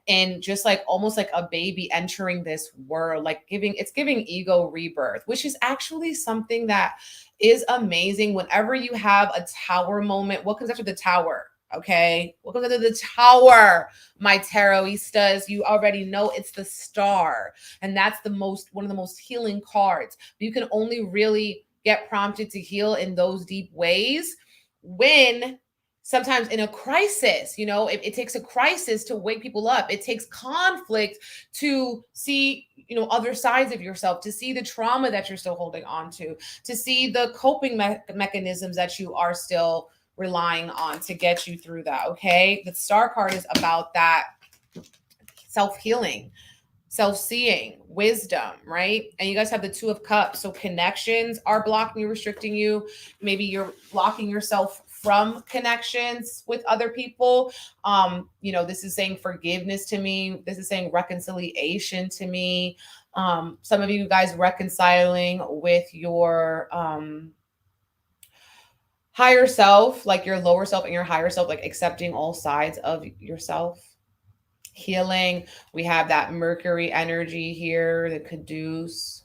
and just like almost like a baby entering this world, like it's giving ego rebirth, which is actually something that is amazing. Whenever you have a Tower moment, what comes after the Tower? Okay, what comes after the Tower, my tarotistas? You already know it's the Star, and that's one of the most healing cards. You can only really get prompted to heal in those deep ways when sometimes in a crisis. You know, it takes a crisis to wake people up. It takes conflict to see, other sides of yourself, to see the trauma that you're still holding on to see the coping mechanisms that you are still relying on to get you through that. Okay, the Star card is about that self-healing, self-seeing, wisdom, right? And you guys have the Two of Cups. So connections are blocking you, restricting you. Maybe you're blocking yourself from connections with other people. This is saying forgiveness to me. This is saying reconciliation to me. Some of you guys reconciling with your higher self, like your lower self and your higher self, like accepting all sides of yourself. Healing. We have that Mercury energy here, the Caduce.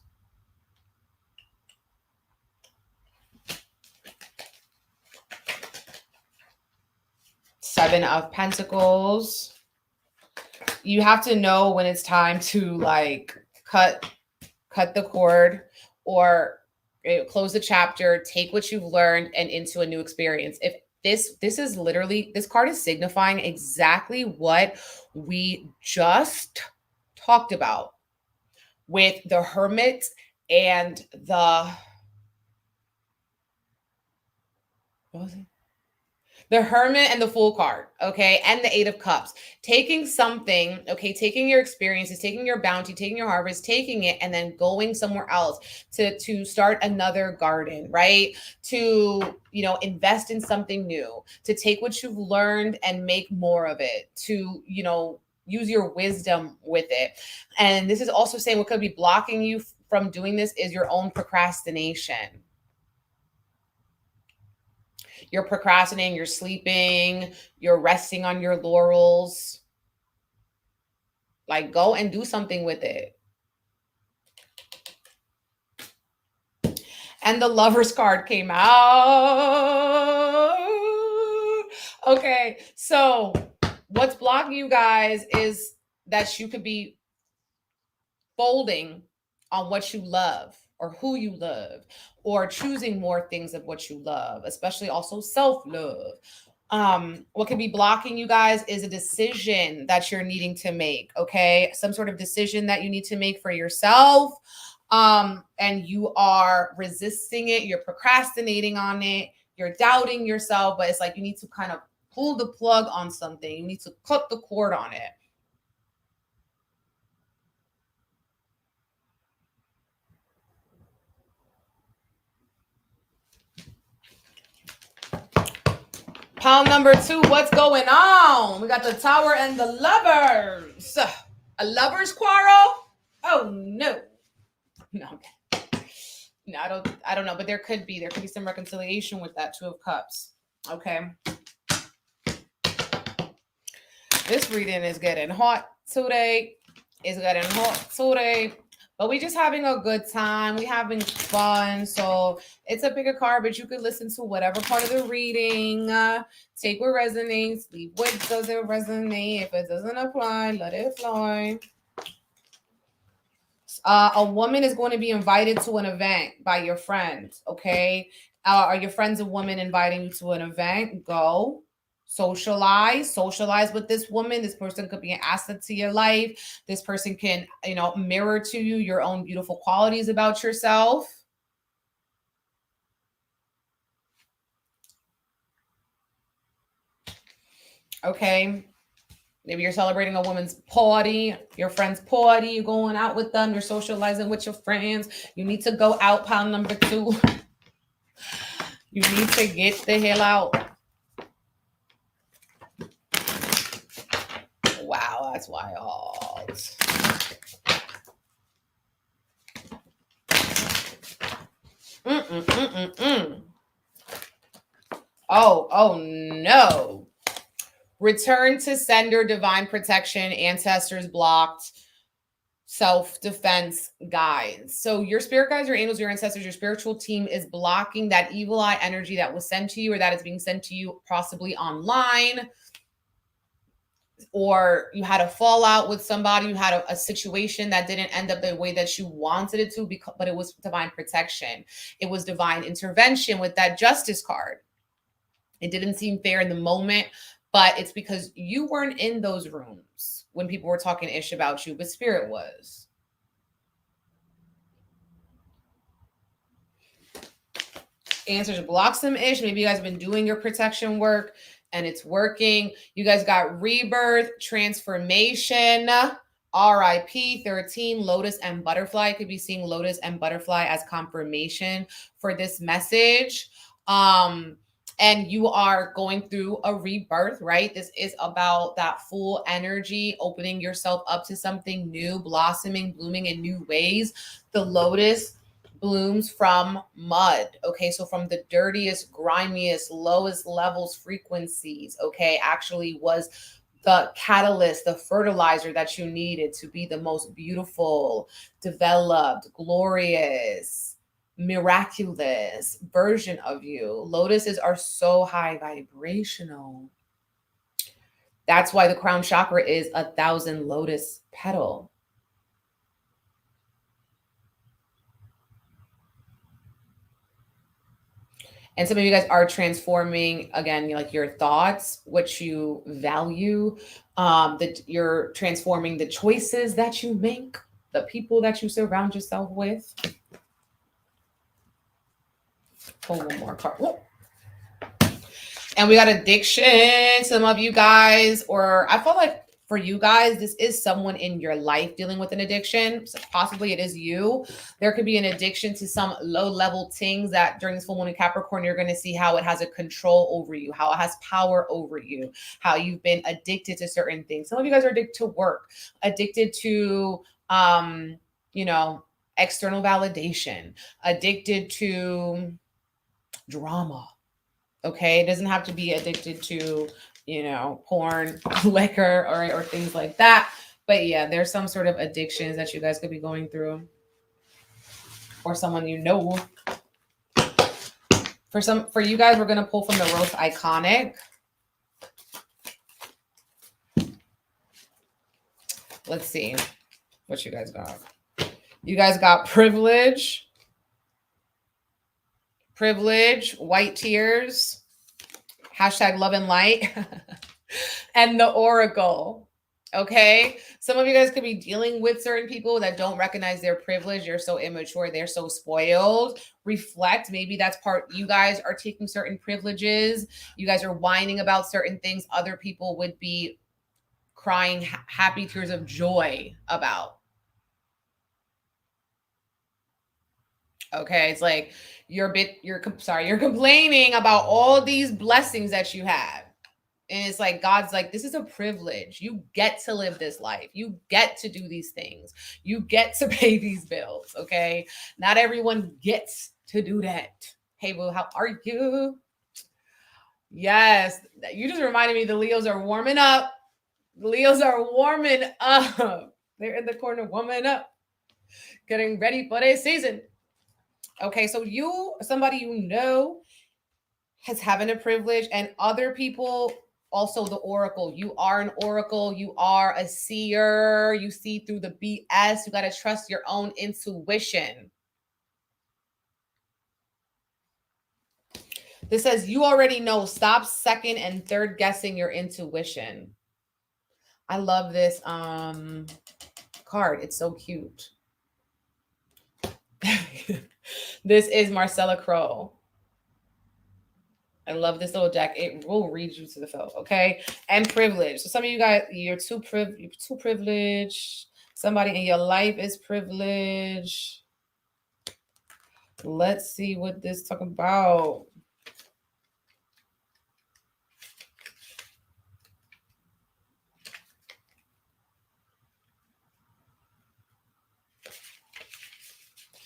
Seven of Pentacles. You have to know when it's time to like cut the cord, or close the chapter, take what you've learned and into a new experience. If this is literally, this card is signifying exactly what we just talked about with the Hermit and the, what was it? The Hermit and the Fool card, okay, and the Eight of Cups. Taking something, okay, taking your experiences, taking your bounty, taking your harvest, taking it, and then going somewhere else to start another garden, right? To, you know, invest in something new, to take what you've learned and make more of it, to, you know, use your wisdom with it. And this is also saying what could be blocking you from doing this is your own procrastination. You're procrastinating, you're sleeping, you're resting on your laurels. Like, go and do something with it. And the Lover's card came out. Okay, so what's blocking you guys is that you could be folding on what you love or who you love, or choosing more things of what you love, especially also self-love. What can be blocking you guys is a decision that you're needing to make, okay? Some sort of decision that you need to make for yourself. And you are resisting it, you're procrastinating on it, you're doubting yourself, but it's like you need to kind of pull the plug on something. You need to cut the cord on it. Pile number 2, what's going on? We got the Tower and the Lovers. A lover's quarrel? Oh no. No. No, I don't know, but there could be some reconciliation with that Two of Cups. Okay. This reading is getting hot today. It's getting hot today. But we just having a good time. We having fun. So it's a bigger card, but you could listen to whatever part of the reading. Take what resonates. Leave what doesn't resonate. If it doesn't apply, let it fly. A woman is going to be invited to an event by your friend. Okay. Are your friends a woman inviting you to an event? Go. Socialize with this woman. This person could be an asset to your life. This person can, you know, mirror to you your own beautiful qualities about yourself. Okay. Maybe you're celebrating a woman's party, your friend's party, you're going out with them, you're socializing with your friends. You need to go out, pile number 2. You need to get the hell out. Wow, that's wild. Oh no. Return to sender, divine protection, ancestors blocked, self-defense guides. So your spirit guides, your angels, your ancestors, your spiritual team is blocking that evil eye energy that was sent to you, or that is being sent to you possibly online, or you had a fallout with somebody, you had a situation that didn't end up the way that you wanted it to, but it was divine protection. It was divine intervention with that Justice card. It didn't seem fair in the moment, but it's because you weren't in those rooms when people were talking ish about you, but spirit was. Answers block some ish. Maybe you guys have been doing your protection work and it's working. You guys got rebirth, transformation, RIP, 13, Lotus and Butterfly. You could be seeing Lotus and Butterfly as confirmation for this message. And you are going through a rebirth, right? This is about that full energy, opening yourself up to something new, blossoming, blooming in new ways. The Lotus blooms from mud, okay? So from the dirtiest, grimiest, lowest levels, frequencies, okay, actually was the catalyst, the fertilizer that you needed to be the most beautiful, developed, glorious, miraculous version of you. Lotuses are so high vibrational. That's why the crown chakra is 1,000 lotus petal. And some of you guys are transforming, again, like your thoughts, what you value, that you're transforming the choices that you make, the people that you surround yourself with. Pull one more card. Whoa. And we got addiction. Some of you guys, or I feel like for you guys, this is someone in your life dealing with an addiction. So possibly it is you. There could be an addiction to some low-level things that during this full moon in Capricorn, you're going to see how it has a control over you, how it has power over you, how you've been addicted to certain things. Some of you guys are addicted to work, addicted to, you know, external validation, addicted to drama. Okay, it doesn't have to be addicted to, you know, porn, liquor, or things like that. But yeah, there's some sort of addictions that you guys could be going through, or someone you know. For you guys, we're gonna pull from the Rose Iconic. Let's see what you guys got. You guys got privilege. Privilege, white tears, hashtag love and light, and the Oracle. Okay. Some of you guys could be dealing with certain people that don't recognize their privilege. You're so immature. They're so spoiled. Reflect. Maybe that's part. You guys are taking certain privileges. You guys are whining about certain things other people would be crying happy tears of joy about. Okay, it's like you're complaining about all these blessings that you have. And it's like, God's like, this is a privilege. You get to live this life. You get to do these things. You get to pay these bills, okay? Not everyone gets to do that. Hey, boo, how are you? Yes, you just reminded me the Leos are warming up. The Leos are warming up. They're in the corner warming up, getting ready for their season. Okay, so somebody you know has having a privilege, and other people, also the Oracle. You are an Oracle. You are a seer. You see through the BS. You got to trust your own intuition. This says you already know. Stop second and third guessing your intuition. I love this card. It's so cute. This is Marcella Crow. I love this little deck. It will read you to the fill, okay? And privilege. So some of you guys, you're too privileged. Somebody in your life is privileged. Let's see what this talk about.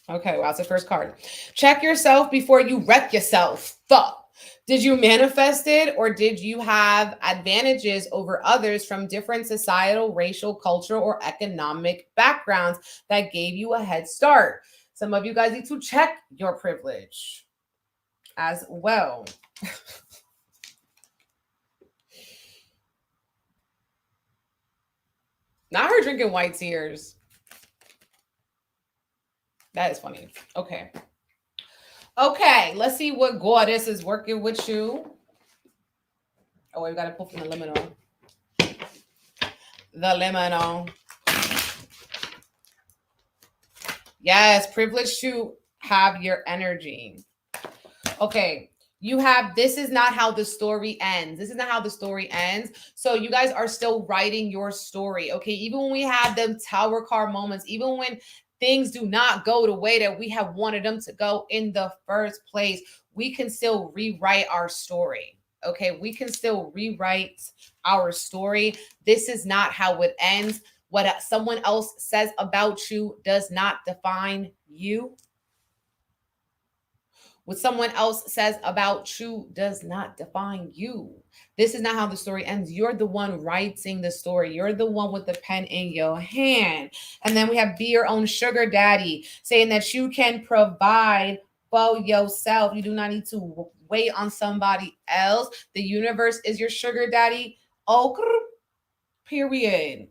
Okay, well, that's the first card. Check yourself before you wreck yourself. Fuck. Did you manifest it, or did you have advantages over others from different societal, racial, cultural, or economic backgrounds that gave you a head start? Some of you guys need to check your privilege as well. Not her drinking white tears. That is funny. Okay. Okay, let's see what goddess is working with you. Oh, wait, we got to pull from the liminal. The liminal. Yes, privilege to have your energy. Okay, you have, this is not how the story ends. This is not how the story ends. So you guys are still writing your story. Okay, even when we have them tower card moments, even when things do not go the way that we have wanted them to go in the first place, we can still rewrite our story. Okay, we can still rewrite our story. This is not how it ends. What someone else says about you does not define you. What someone else says about you does not define you. This is not how the story ends. You're the one writing the story. You're the one with the pen in your hand. And then we have be your own sugar daddy, saying that you can provide for yourself. You do not need to wait on somebody else. The universe is your sugar daddy. Oh, period.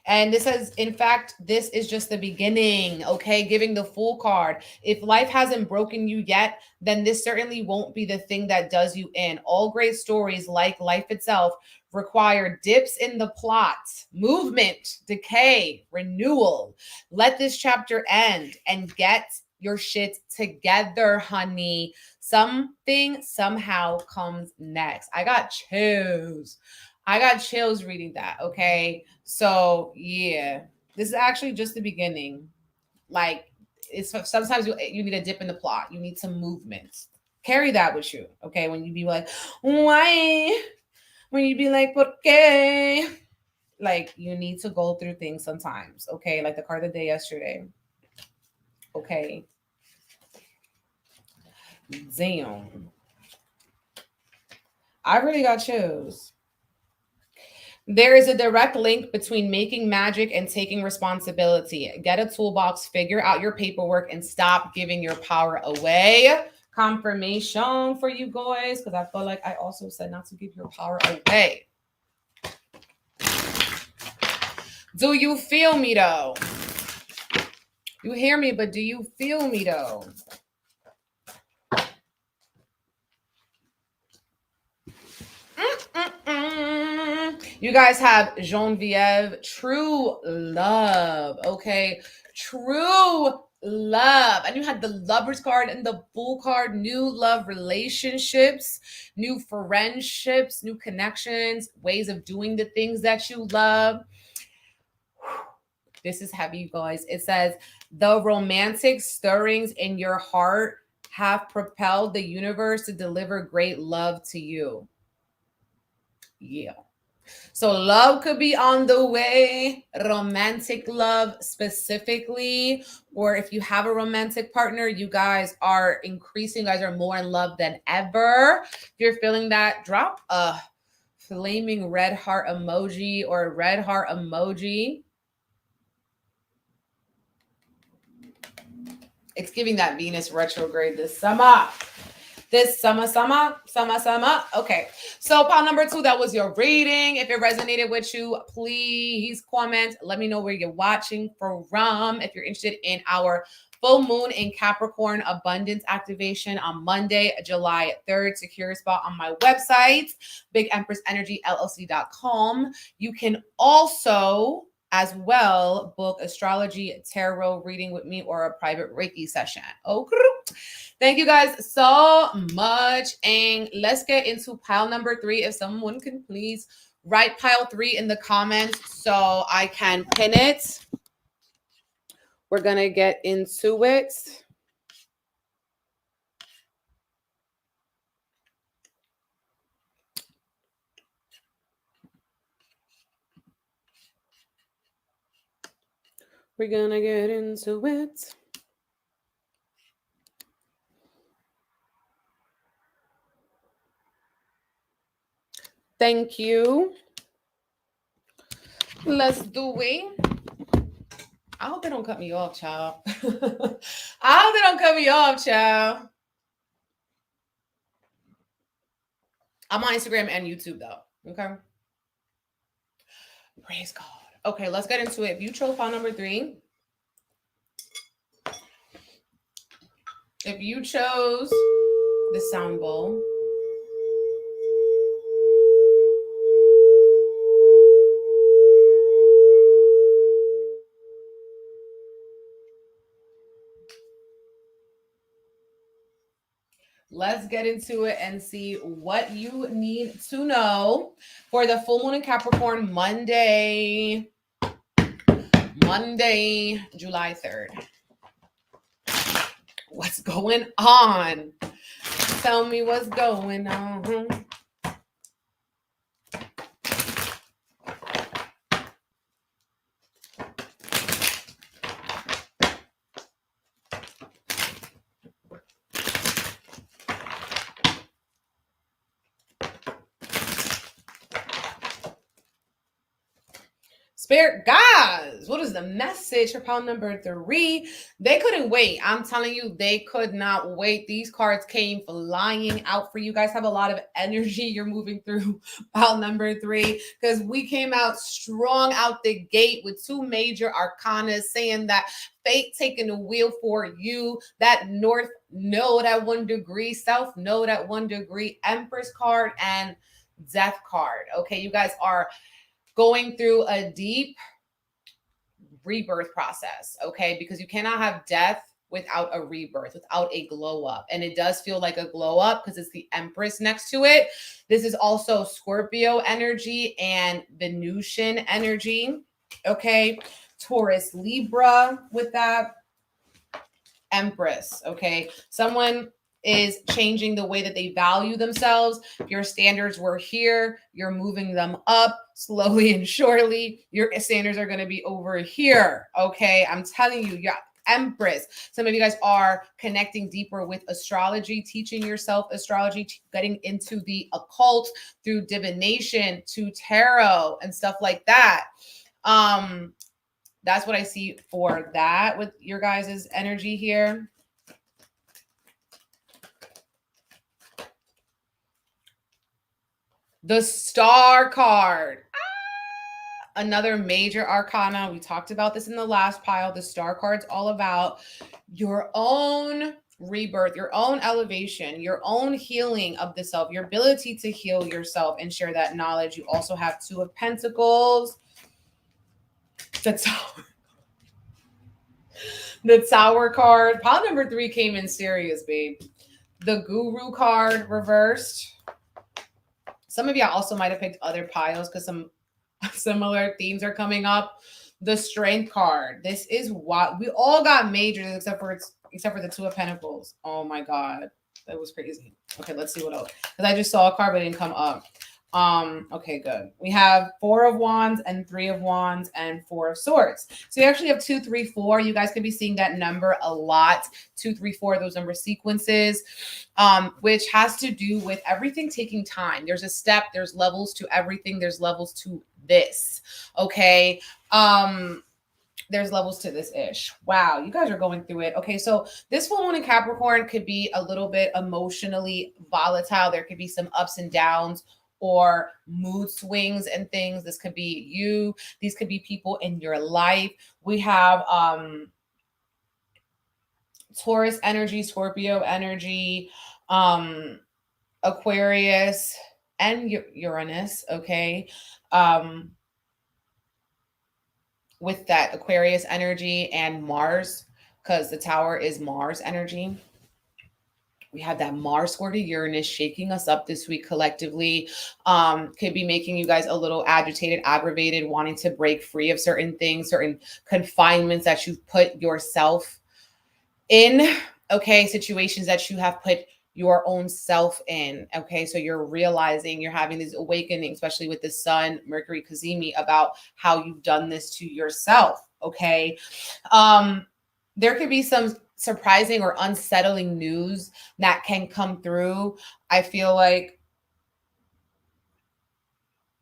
And this says, in fact, this is just the beginning, okay? Giving the Fool card. If life hasn't broken you yet, then this certainly won't be the thing that does you in. All great stories, like life itself, require dips in the plot, movement, decay, renewal. Let this chapter end and get your shit together, honey. Something somehow comes next. I got chills. I got chills reading that, okay? So, yeah. This is actually just the beginning. Like, it's sometimes you need a dip in the plot. You need some movements. Carry that with you, okay? When you be like, why? When you be like, por qué? Like, you need to go through things sometimes, okay? Like the card of the day yesterday. Okay. Damn. I really got chills. There is a direct link between making magic and taking responsibility. Get a toolbox, figure out your paperwork, and stop giving your power away. Confirmation for you guys, because I feel like I also said not to give your power away. Do you feel me though? You hear me, but do you feel me though? You guys have Genevieve, true love, okay? True love. And you had the Lovers card and the Fool card, new love relationships, new friendships, new connections, ways of doing the things that you love. This is heavy, you guys. It says, the romantic stirrings in your heart have propelled the universe to deliver great love to you. Yeah. So love could be on the way, romantic love specifically, or if you have a romantic partner, you guys are increasing, you guys are more in love than ever. If you're feeling that, drop a flaming red heart emoji or a red heart emoji. It's giving that Venus retrograde this summer. This summer. Okay. So pile number 2, that was your reading. If it resonated with you, please comment. Let me know where you're watching from. If you're interested in our full moon in Capricorn abundance activation on Monday, July 3rd, secure a spot on my website, bigempressenergyllc.com. You can also as well book astrology tarot reading with me or a private Reiki session. Okay. Thank you guys so much. And let's get into pile number 3. If someone can please write pile 3 in the comments so I can pin it. We're going to get into it. We're going to get into it. Thank you. Let's do it. I hope they don't cut me off, child. I hope they don't cut me off, child. I'm on Instagram and YouTube, though. Okay. Praise God. Okay, let's get into it. If you chose pile number 3, if you chose the sound bowl, let's get into it and see what you need to know for the full moon in Capricorn, Monday, July 3rd. What's going on? Tell me what's going on. Spirit guys, what is the message for pile number 3? They couldn't wait. I'm telling you, they could not wait. These cards came flying out for you guys. Have a lot of energy. You're moving through pile number 3 because we came out strong out the gate with 2 major arcana saying that fate taking the wheel for you. That North Node at 1 degree, South Node at 1 degree, Empress card, and Death card. Okay, you guys are going through a deep rebirth process, okay? Because you cannot have death without a rebirth, without a glow up. And it does feel like a glow up because it's the Empress next to it. This is also Scorpio energy and Venusian energy, okay? Taurus, Libra with that Empress, okay? Someone is changing the way that they value themselves. Your standards were here. You're moving them up slowly and surely. Your standards are going to be over here. Okay. I'm telling you, yeah. Empress. Some of you guys are connecting deeper with astrology, teaching yourself astrology, getting into the occult through divination to tarot and stuff like that. That's what I see for that with your guys' energy here. The Star card. Another major arcana. We talked about this in the last pile. The Star card's all about your own rebirth, your own elevation, your own healing of the self, your ability to heal yourself and share that knowledge. You also have 2 of Pentacles. The Tower card. Pile number 3 came in serious, babe. The Guru card reversed. Some of y'all also might have picked other piles because some similar themes are coming up. The Strength card. This is what we all got majors except for the 2 of Pentacles. Oh my God. That was crazy. Okay, let's see what else. Because I just saw a card but it didn't come up. Okay, good. We have 4 of Wands and 3 of Wands and 4 of Swords. So you actually have 2, 3, 4. You guys can be seeing that number a lot. 2, 3, 4, those number sequences, which has to do with everything taking time. There's a step, there's levels to everything. There's levels to this. Okay. There's levels to this ish. Wow, you guys are going through it. Okay, so this full moon in Capricorn could be a little bit emotionally volatile. There could be some ups and downs or mood swings and things. This could be you. These could be people in your life. We have Taurus energy, Scorpio energy, Aquarius, and Uranus, okay? With that Aquarius energy and Mars, because the Tower is Mars energy. We have that Mars square to Uranus shaking us up this week collectively. Could be making you guys a little agitated, aggravated, wanting to break free of certain things, certain confinements that you've put yourself in. Okay, situations that you have put your own self in. Okay, so you're realizing, you're having this awakening, especially with the Sun, Mercury, Cazimi, about how you've done this to yourself. Okay, there could be some surprising or unsettling news that can come through. I feel like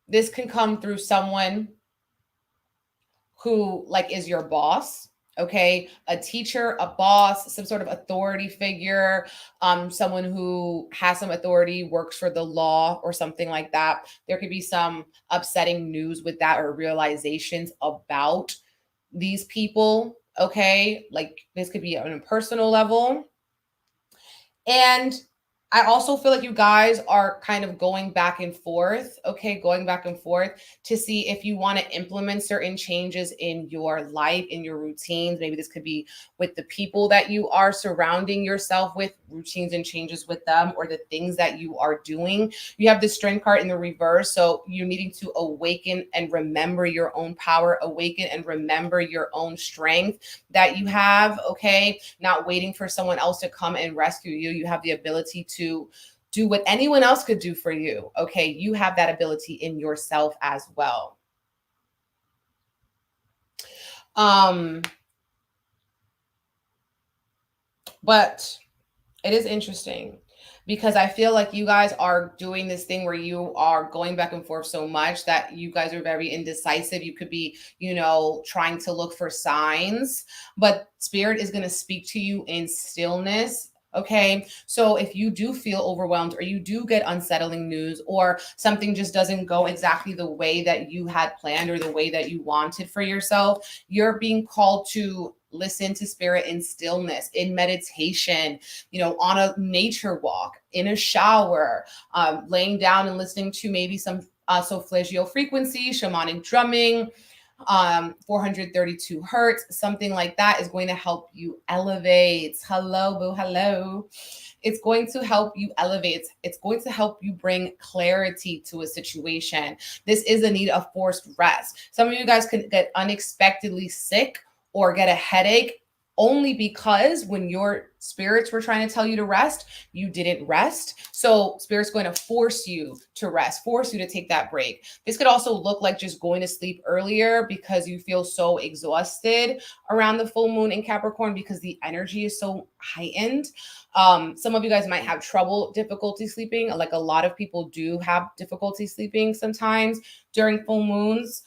this can come through someone who like is your boss. Okay, a teacher, a boss, some sort of authority figure, someone who has some authority, works for the law or something like that. There could be some upsetting news with that or realizations about these people. Okay, like this could be on a personal level. And I also feel like you guys are kind of going back and forth, okay, going back and forth to see if you want to implement certain changes in your life, in your routines. Maybe this could be with the people that you are surrounding yourself with, routines and changes with them, or the things that you are doing. You have the Strength card in the reverse, so you're needing to awaken and remember your own power, awaken and remember your own strength that you have, okay? Not waiting for someone else to come and rescue you. You have the ability to do what anyone else could do for you. Okay, you have that ability in yourself as well. But it is interesting because I feel like you guys are doing this thing where you are going back and forth so much that you guys are very indecisive. You could be, trying to look for signs, but spirit is going to speak to you in stillness. Okay. So if you do feel overwhelmed or you do get unsettling news or something just doesn't go exactly the way that you had planned or the way that you wanted for yourself, you're being called to listen to spirit in stillness, in meditation, on a nature walk, in a shower, laying down and listening to maybe some solfeggio frequency, shamanic drumming, 432 hertz, something like that is going to help you elevate. Hello, boo, hello. It's going to help you elevate. It's going to help you bring clarity to a situation. This is a need of forced rest. Some of you guys could get unexpectedly sick or get a headache only because when your spirits were trying to tell you to rest, you didn't rest. So spirit's going to force you to rest, force you to take that break. This could also look like just going to sleep earlier because you feel so exhausted around the full moon in Capricorn because the energy is so heightened. Some of you guys might have difficulty sleeping. Like a lot of people do have difficulty sleeping sometimes during full moons.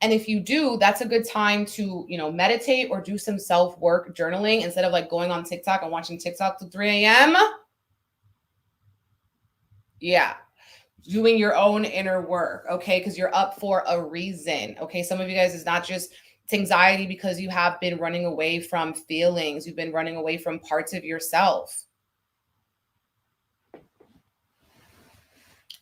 And if you do, that's a good time to, meditate or do some self-work journaling instead of like going on TikTok and watching TikTok till 3 a.m. Yeah. Doing your own inner work. Okay. Because you're up for a reason. Okay. Some of you guys, it's not just it's anxiety because you have been running away from feelings. You've been running away from parts of yourself.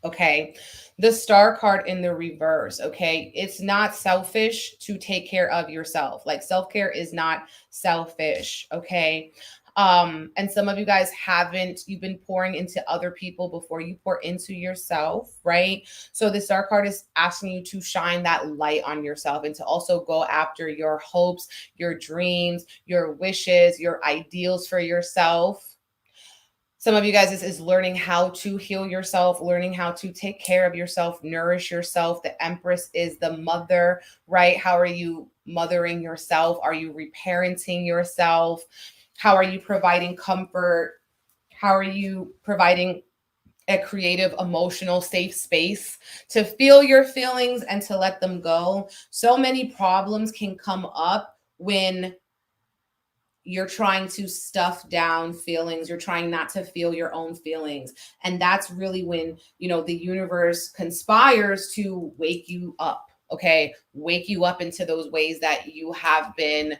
Okay. The star card in the reverse. Okay. It's not selfish to take care of yourself. Like self-care is not selfish. Okay. And some of you guys you've been pouring into other people before you pour into yourself, right? So the star card is asking you to shine that light on yourself and to also go after your hopes, your dreams, your wishes, your ideals for yourself. Some of you guys, this is learning how to heal yourself, learning how to take care of yourself, nourish yourself. The Empress is the mother, right? How are you mothering yourself? Are you reparenting yourself? How are you providing comfort? How are you providing a creative, emotional, safe space to feel your feelings and to let them go? So many problems can come up when you're trying to stuff down feelings. You're trying not to feel your own feelings. And that's really when, the universe conspires to wake you up. Okay. Wake you up into those ways that you have been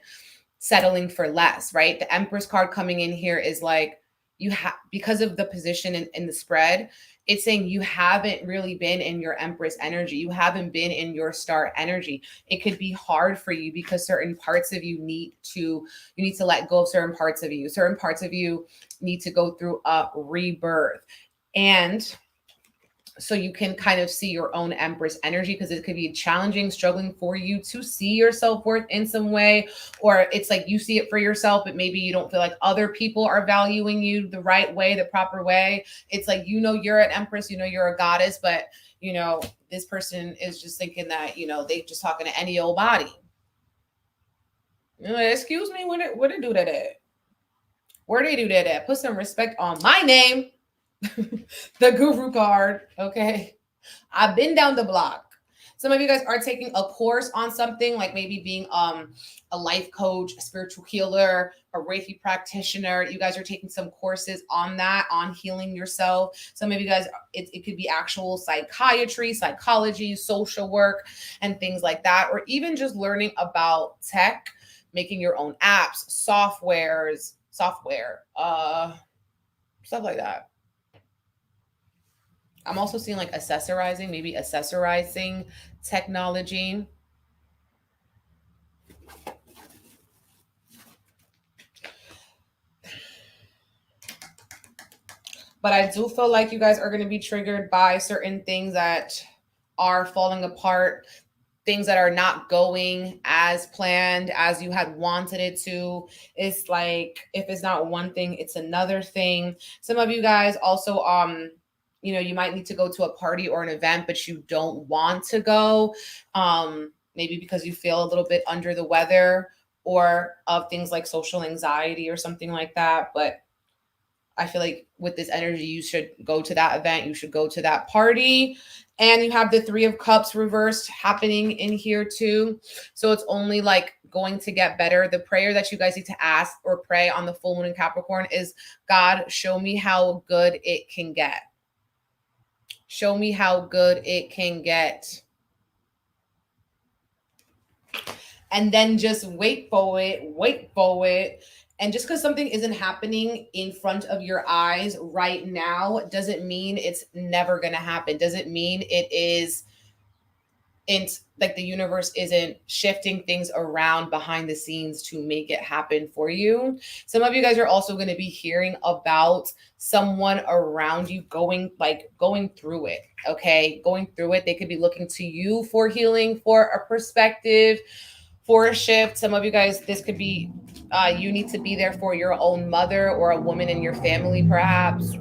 settling for less, right? The Empress card coming in here is like, because of the position in the spread, it's saying you haven't really been in your Empress energy. You haven't been in your star energy. It could be hard for you because certain parts of you need to let go of certain parts of you. Certain parts of you need to go through a rebirth. And so you can kind of see your own Empress energy, because it could be challenging, struggling for you to see your self-worth in some way, or it's like you see it for yourself, but maybe you don't feel like other people are valuing you the right way, the proper way. It's like, you're an Empress, you're a goddess, but this person is just thinking that, they just talking to any old body. Excuse me, where they do that at? Where they do that at? Put some respect on my name. The Guru card. Okay. I've been down the block. Some of you guys are taking a course on something, like maybe being a life coach, a spiritual healer, a Reiki practitioner. You guys are taking some courses on that, on healing yourself. Some of you guys, it could be actual psychiatry, psychology, social work, and things like that, or even just learning about tech, making your own apps, software, stuff like that. I'm also seeing like accessorizing technology. But I do feel like you guys are going to be triggered by certain things that are falling apart, things that are not going as planned, as you had wanted it to. It's like, if it's not one thing, it's another thing. Some of you guys also, you might need to go to a party or an event, but you don't want to go, maybe because you feel a little bit under the weather, or of things like social anxiety or something like that. But I feel like with this energy, you should go to that event. You should go to that party. And you have the Three of Cups reversed happening in here too. So it's only like going to get better. The prayer that you guys need to ask or pray on the full moon in Capricorn is, God, show me how good it can get. Show me how good it can get. And then just wait for it. And just because something isn't happening in front of your eyes right now doesn't mean it's never going to happen. Doesn't mean like the universe isn't shifting things around behind the scenes to make it happen for you. Some of you guys are also going to be hearing about someone around you going through it. Okay. Going through it. They could be looking to you for healing, for a perspective, for a shift. Some of you guys, this could be you need to be there for your own mother or a woman in your family, perhaps.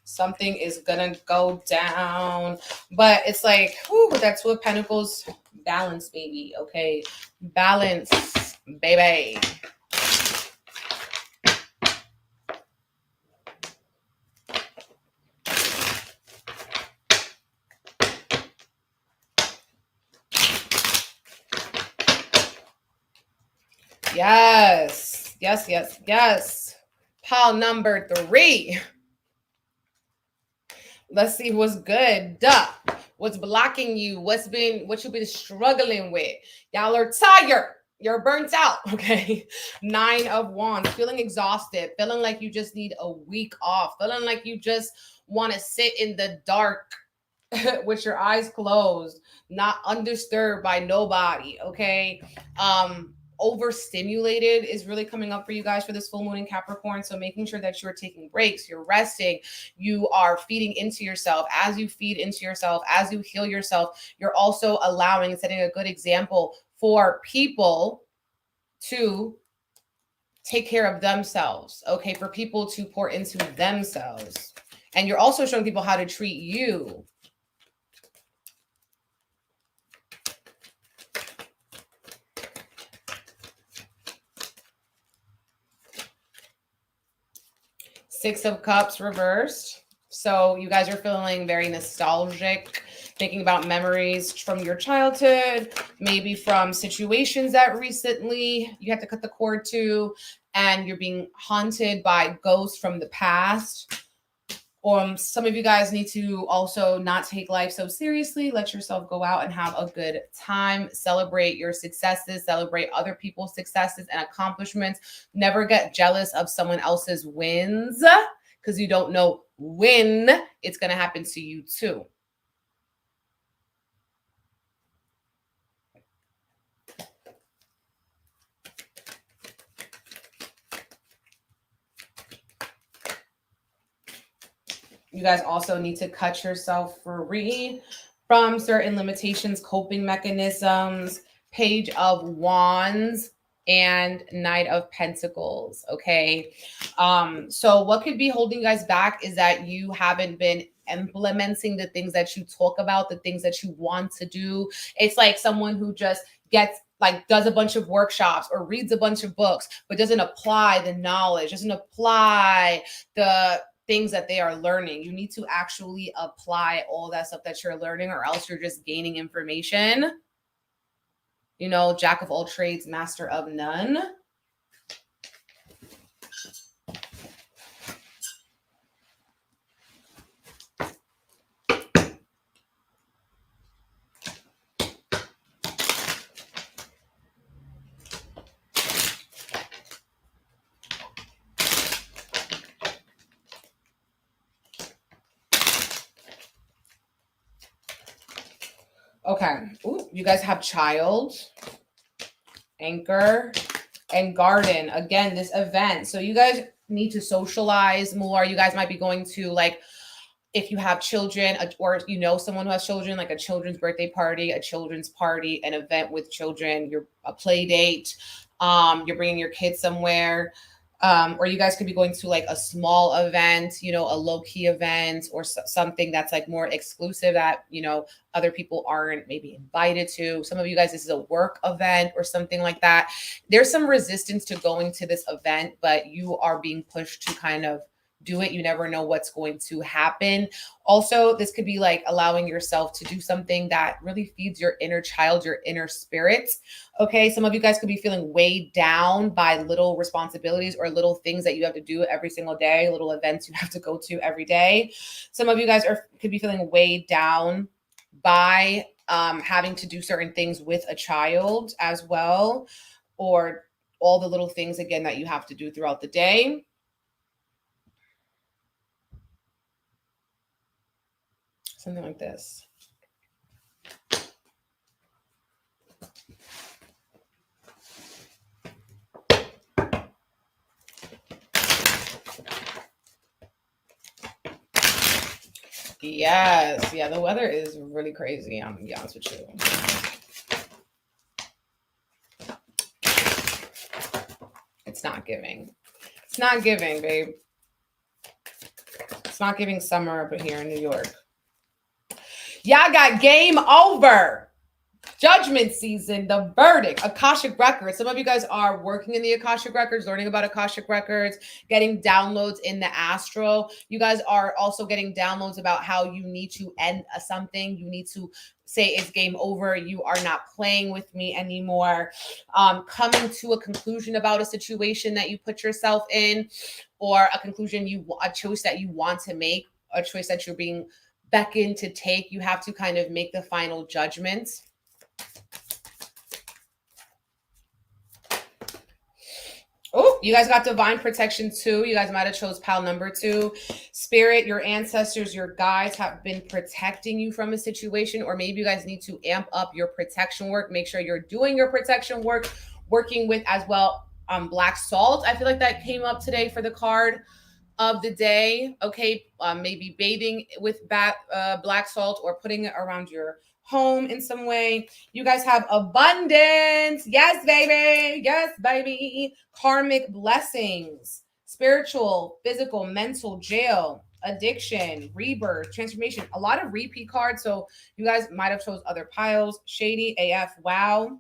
Something is gonna go down, but it's like, whew, with that Two of Pentacles, balance, baby. Okay, balance, baby. Yes, yes, yes, yes. Pile number 3. Let's see what's good. What's blocking you? What you've been struggling with? Y'all are tired. You're burnt out. Okay. 9 of Wands. Feeling exhausted. Feeling like you just need a week off. Feeling like you just want to sit in the dark with your eyes closed, not undisturbed by nobody. Okay. Overstimulated is really coming up for you guys for this full moon in Capricorn. So making sure that you're taking breaks, you're resting, you are feeding into yourself. As you feed into yourself, as you heal yourself, you're also allowing and setting a good example for people to take care of themselves. Okay. For people to pour into themselves. And you're also showing people how to treat you. Six of Cups reversed. So you guys are feeling very nostalgic, thinking about memories from your childhood, maybe from situations that recently you had to cut the cord to, and you're being haunted by ghosts from the past. Some of you guys need to also not take life so seriously. Let yourself go out and have a good time. Celebrate your successes. Celebrate other people's successes and accomplishments. Never get jealous of someone else's wins because you don't know when it's going to happen to you too. You guys also need to cut yourself free from certain limitations, coping mechanisms, Page of Wands, and Knight of Pentacles. Okay. So what could be holding you guys back is that you haven't been implementing the things that you talk about, the things that you want to do. It's like someone who just does a bunch of workshops or reads a bunch of books, but doesn't apply the knowledge, doesn't apply the things that they are learning. You need to actually apply all that stuff that you're learning, or else you're just gaining information. You know, jack of all trades, master of none. Okay. Ooh, you guys have Child, Anchor, and Garden. Again, this event. So you guys need to socialize more. You guys might be going to, like, if you have children, or you know someone who has children, like a children's birthday party, a children's party, an event with children, a play date. You're bringing your kids somewhere. Or you guys could be going to like a small event, you know, a low-key event, or something that's like more exclusive that, you know, other people aren't maybe invited to. Some of you guys, this is a work event or something like that. There's some resistance to going to this event, but you are being pushed to kind of do it. You never know what's going to happen. Also, this could be like allowing yourself to do something that really feeds your inner child, your inner spirit. Okay, some of you guys could be feeling weighed down by little responsibilities or little things that you have to do every single day, little events you have to go to every day. Some of you guys could be feeling weighed down by having to do certain things with a child as well, or all the little things again that you have to do throughout the day. Something like this. Yes. Yeah, the weather is really crazy. I'm gonna be honest with you. It's not giving. It's not giving, babe. It's not giving summer up here in New York. Y'all got game over. Judgment season, the verdict, Akashic Records. Some of you guys are working in the Akashic Records, learning about Akashic Records, getting downloads in the astral. You guys are also getting downloads about how you need to end something. You need to say it's game over. You are not playing with me anymore. Coming to a conclusion about a situation that you put yourself in, or a conclusion, a choice that you want to make, a choice that you're being beckoned to take. You have to kind of make the final judgments. Oh, you guys got divine protection too. You guys might have chose pile number 2. Spirit, your ancestors, your guides have been protecting you from a situation, or maybe you guys need to amp up your protection work. Make sure you're doing your protection work, working with as well black salt. I feel like that came up today for the card of the day. Okay, maybe bathing with black salt, or putting it around your home in some way. You guys have abundance. Yes, baby. Yes, baby. Karmic blessings, spiritual, physical, mental, jail, addiction, rebirth, transformation. A lot of repeat cards. So you guys might have chose other piles. Shady AF. Wow.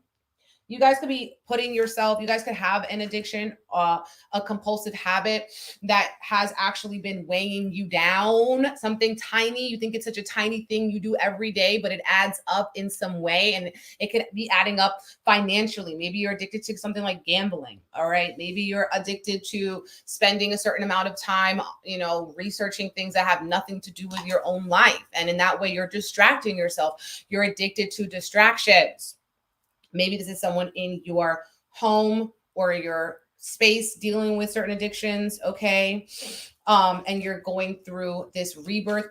You guys could be putting yourself, you guys could have an addiction, a compulsive habit that has actually been weighing you down. Something tiny. You think it's such a tiny thing you do every day, but it adds up in some way, and it could be adding up financially. Maybe you're addicted to something like gambling. All right. Maybe you're addicted to spending a certain amount of time, you know, researching things that have nothing to do with your own life. And in that way, you're distracting yourself. You're addicted to distractions. Maybe this is someone in your home or your space dealing with certain addictions, okay? And you're going through this rebirth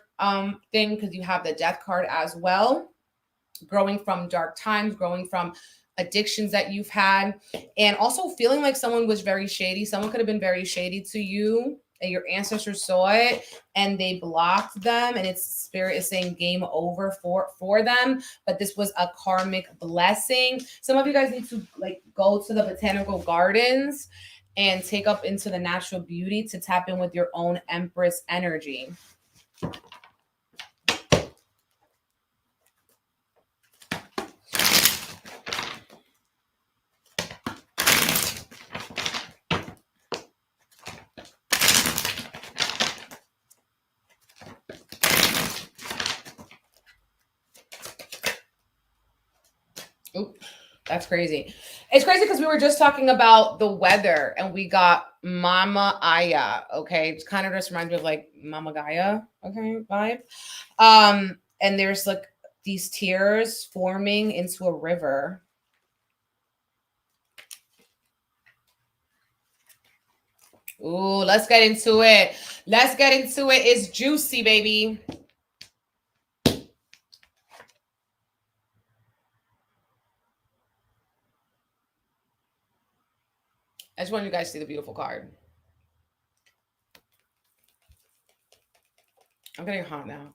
thing because you have the death card as well. Growing from dark times, growing from addictions that you've had, and also feeling like someone was very shady. Someone could have been very shady to you, and your ancestors saw it and they blocked them, and its spirit is saying game over for them. But this was a karmic blessing. Some of you guys need to like go to the botanical gardens and take up into the natural beauty to tap in with your own Empress energy. Oop, that's crazy. It's crazy because we were just talking about the weather and we got Mama Aya. Okay. It kind of just reminds me of like Mama Gaia. Okay. Vibe. And there's like these tears forming into a river. Ooh, let's get into it. Let's get into it. It's juicy, baby. I just want you guys to see the beautiful card. I'm getting hot now.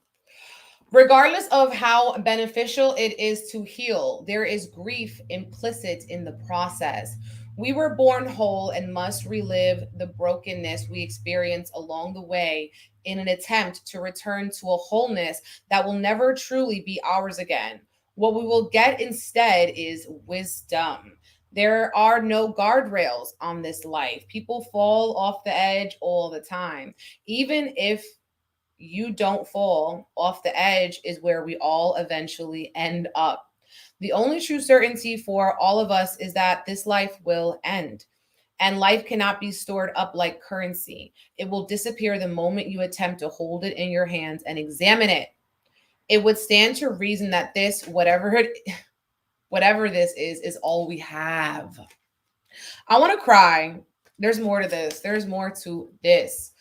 Regardless of how beneficial it is to heal, there is grief implicit in the process. We were born whole and must relive the brokenness we experience along the way in an attempt to return to a wholeness that will never truly be ours again. What we will get instead is wisdom. There are no guardrails on this life. People fall off the edge all the time. Even if you don't fall off the edge, is where we all eventually end up. The only true certainty for all of us is that this life will end. And life cannot be stored up like currency. It will disappear the moment you attempt to hold it in your hands and examine it. It would stand to reason that this, whatever this is all we have. I want to cry. There's more to this. There's more to this.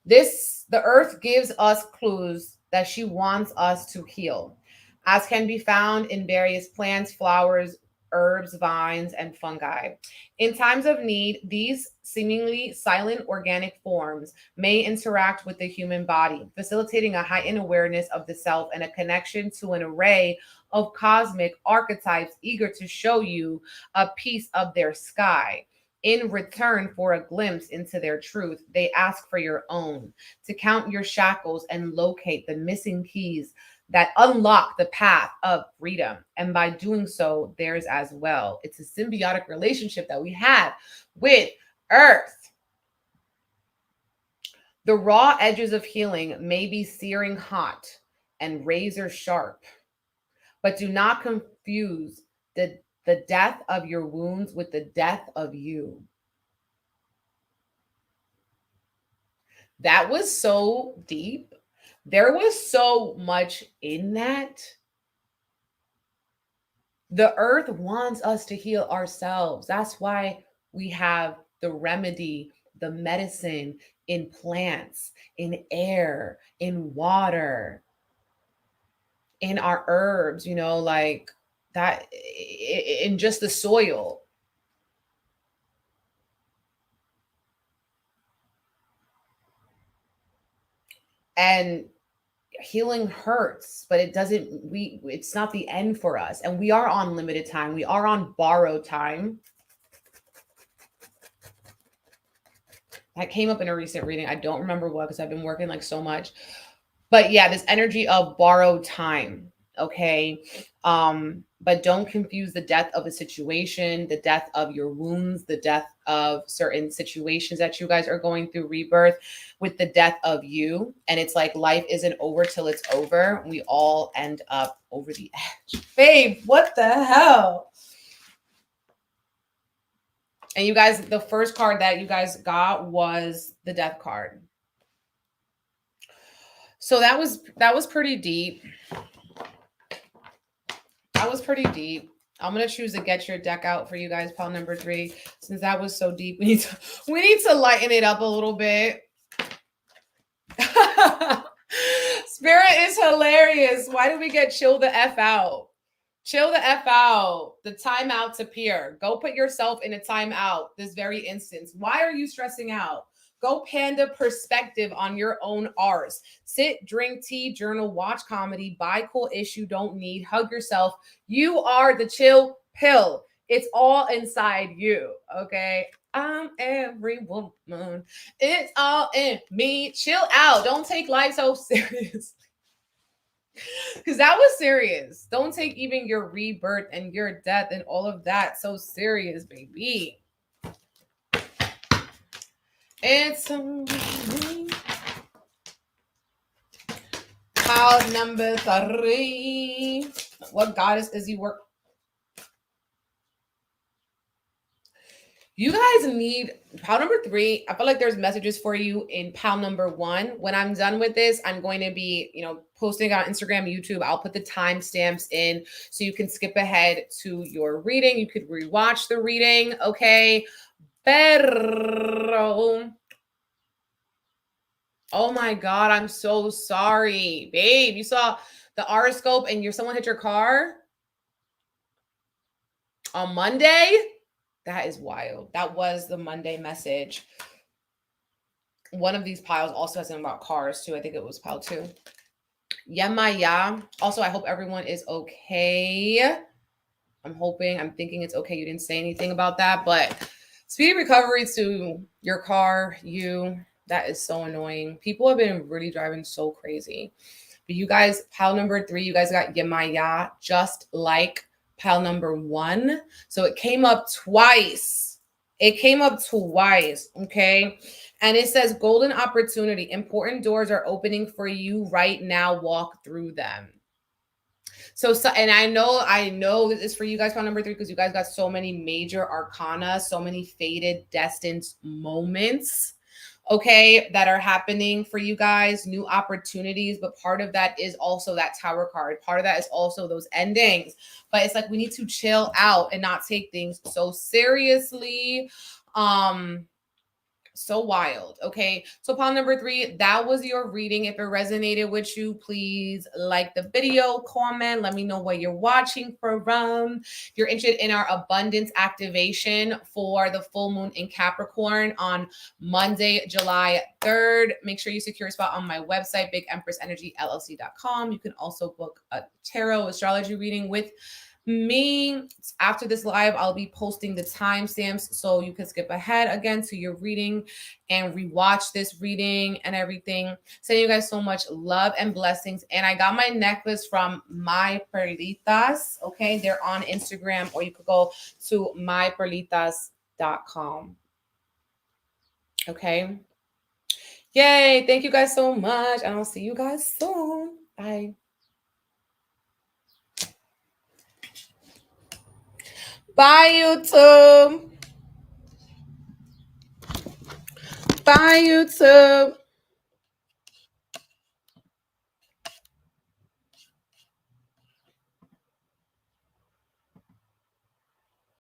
The earth gives us clues that she wants us to heal, as can be found in various plants, flowers, herbs, vines, and fungi. In times of need, these seemingly silent organic forms may interact with the human body, facilitating a heightened awareness of the self and a connection to an array of cosmic archetypes eager to show you a piece of their sky. In return for a glimpse into their truth, they ask for your own, to count your shackles and locate the missing keys that unlock the path of freedom. And by doing so, theirs as well. It's a symbiotic relationship that we have with Earth. The raw edges of healing may be searing hot and razor sharp, but do not confuse the death of your wounds with the death of you. That was so deep. There was so much in that. The earth wants us to heal ourselves. That's why we have the remedy, the medicine in plants, in air, in water, in our herbs, like that, in just the soil. And healing hurts, but it's not the end for us. And we are on limited time. We are on borrowed time. That came up in a recent reading. I don't remember what, because I've been working like so much. But yeah, this energy of borrowed time. Okay. But don't confuse the death of a situation, the death of your wounds, the death of certain situations that you guys are going through rebirth, with the death of you. And it's like life isn't over till it's over. We all end up over the edge. Babe, what the hell? And you guys, the first card that you guys got was the death card. So that was pretty deep. That was pretty deep. I'm gonna choose to get your deck out for you guys, pile number 3. Since that was so deep, we need to lighten it up a little bit. Spirit is hilarious. Why do we get chill the F out? Chill the F out. The timeouts appear. Go put yourself in a timeout this very instance. Why are you stressing out? Go panda perspective on your own arse. Sit, drink tea, journal, watch comedy, buy cool issue, don't need, hug yourself. You are the chill pill. It's all inside you, okay? I'm every woman. It's all in me. Chill out. Don't take life so seriously. Because that was serious. Don't take even your rebirth and your death and all of that so serious, baby. It's pile number 3. What goddess is he work? You guys need pile number 3. I feel like there's messages for you in pile number 1. When I'm done with this, I'm going to be, posting on Instagram, YouTube. I'll put the timestamps in so you can skip ahead to your reading. You could rewatch the reading, okay? Pero, oh my God, I'm so sorry. Babe, you saw the horoscope and someone hit your car on Monday? That is wild. That was the Monday message. One of these piles also has something about cars too. I think it was pile 2. Yeah, Maya. Also, I hope everyone is okay. I'm hoping, I'm thinking it's okay. You didn't say anything about that, but speedy recovery to your car, you. That is so annoying. People have been really driving so crazy. But you guys, pile number 3, you guys got 𝐷𝐷𝐷, just like pile number 1. So it came up twice. It came up twice, okay? And it says golden opportunity. Important doors are opening for you right now. Walk through them. So and I know this is for you guys, pile number 3, because you guys got so many major arcana, so many fated, destined moments, okay, that are happening for you guys, new opportunities. But part of that is also that Tower card. Part of that is also those endings. But it's like we need to chill out and not take things so seriously. So wild. Okay, so pile number 3, that was your reading. If it resonated with you, please like the video, comment, let me know where you're watching from. If you're interested in our abundance activation for the full moon in Capricorn on Monday, July 3rd, make sure you secure a spot on my website, BigEmpressEnergyLLC.com. You can also book a tarot astrology reading with me. After this live, I'll be posting the timestamps so you can skip ahead again to your reading and rewatch this reading and everything. Sending you guys so much love and blessings. And I got my necklace from My Perlitas. Okay, they're on Instagram, or you could go to myperlitas.com. Okay. Yay. Thank you guys so much. And I'll see you guys soon. Bye. Bye, YouTube. Bye, YouTube.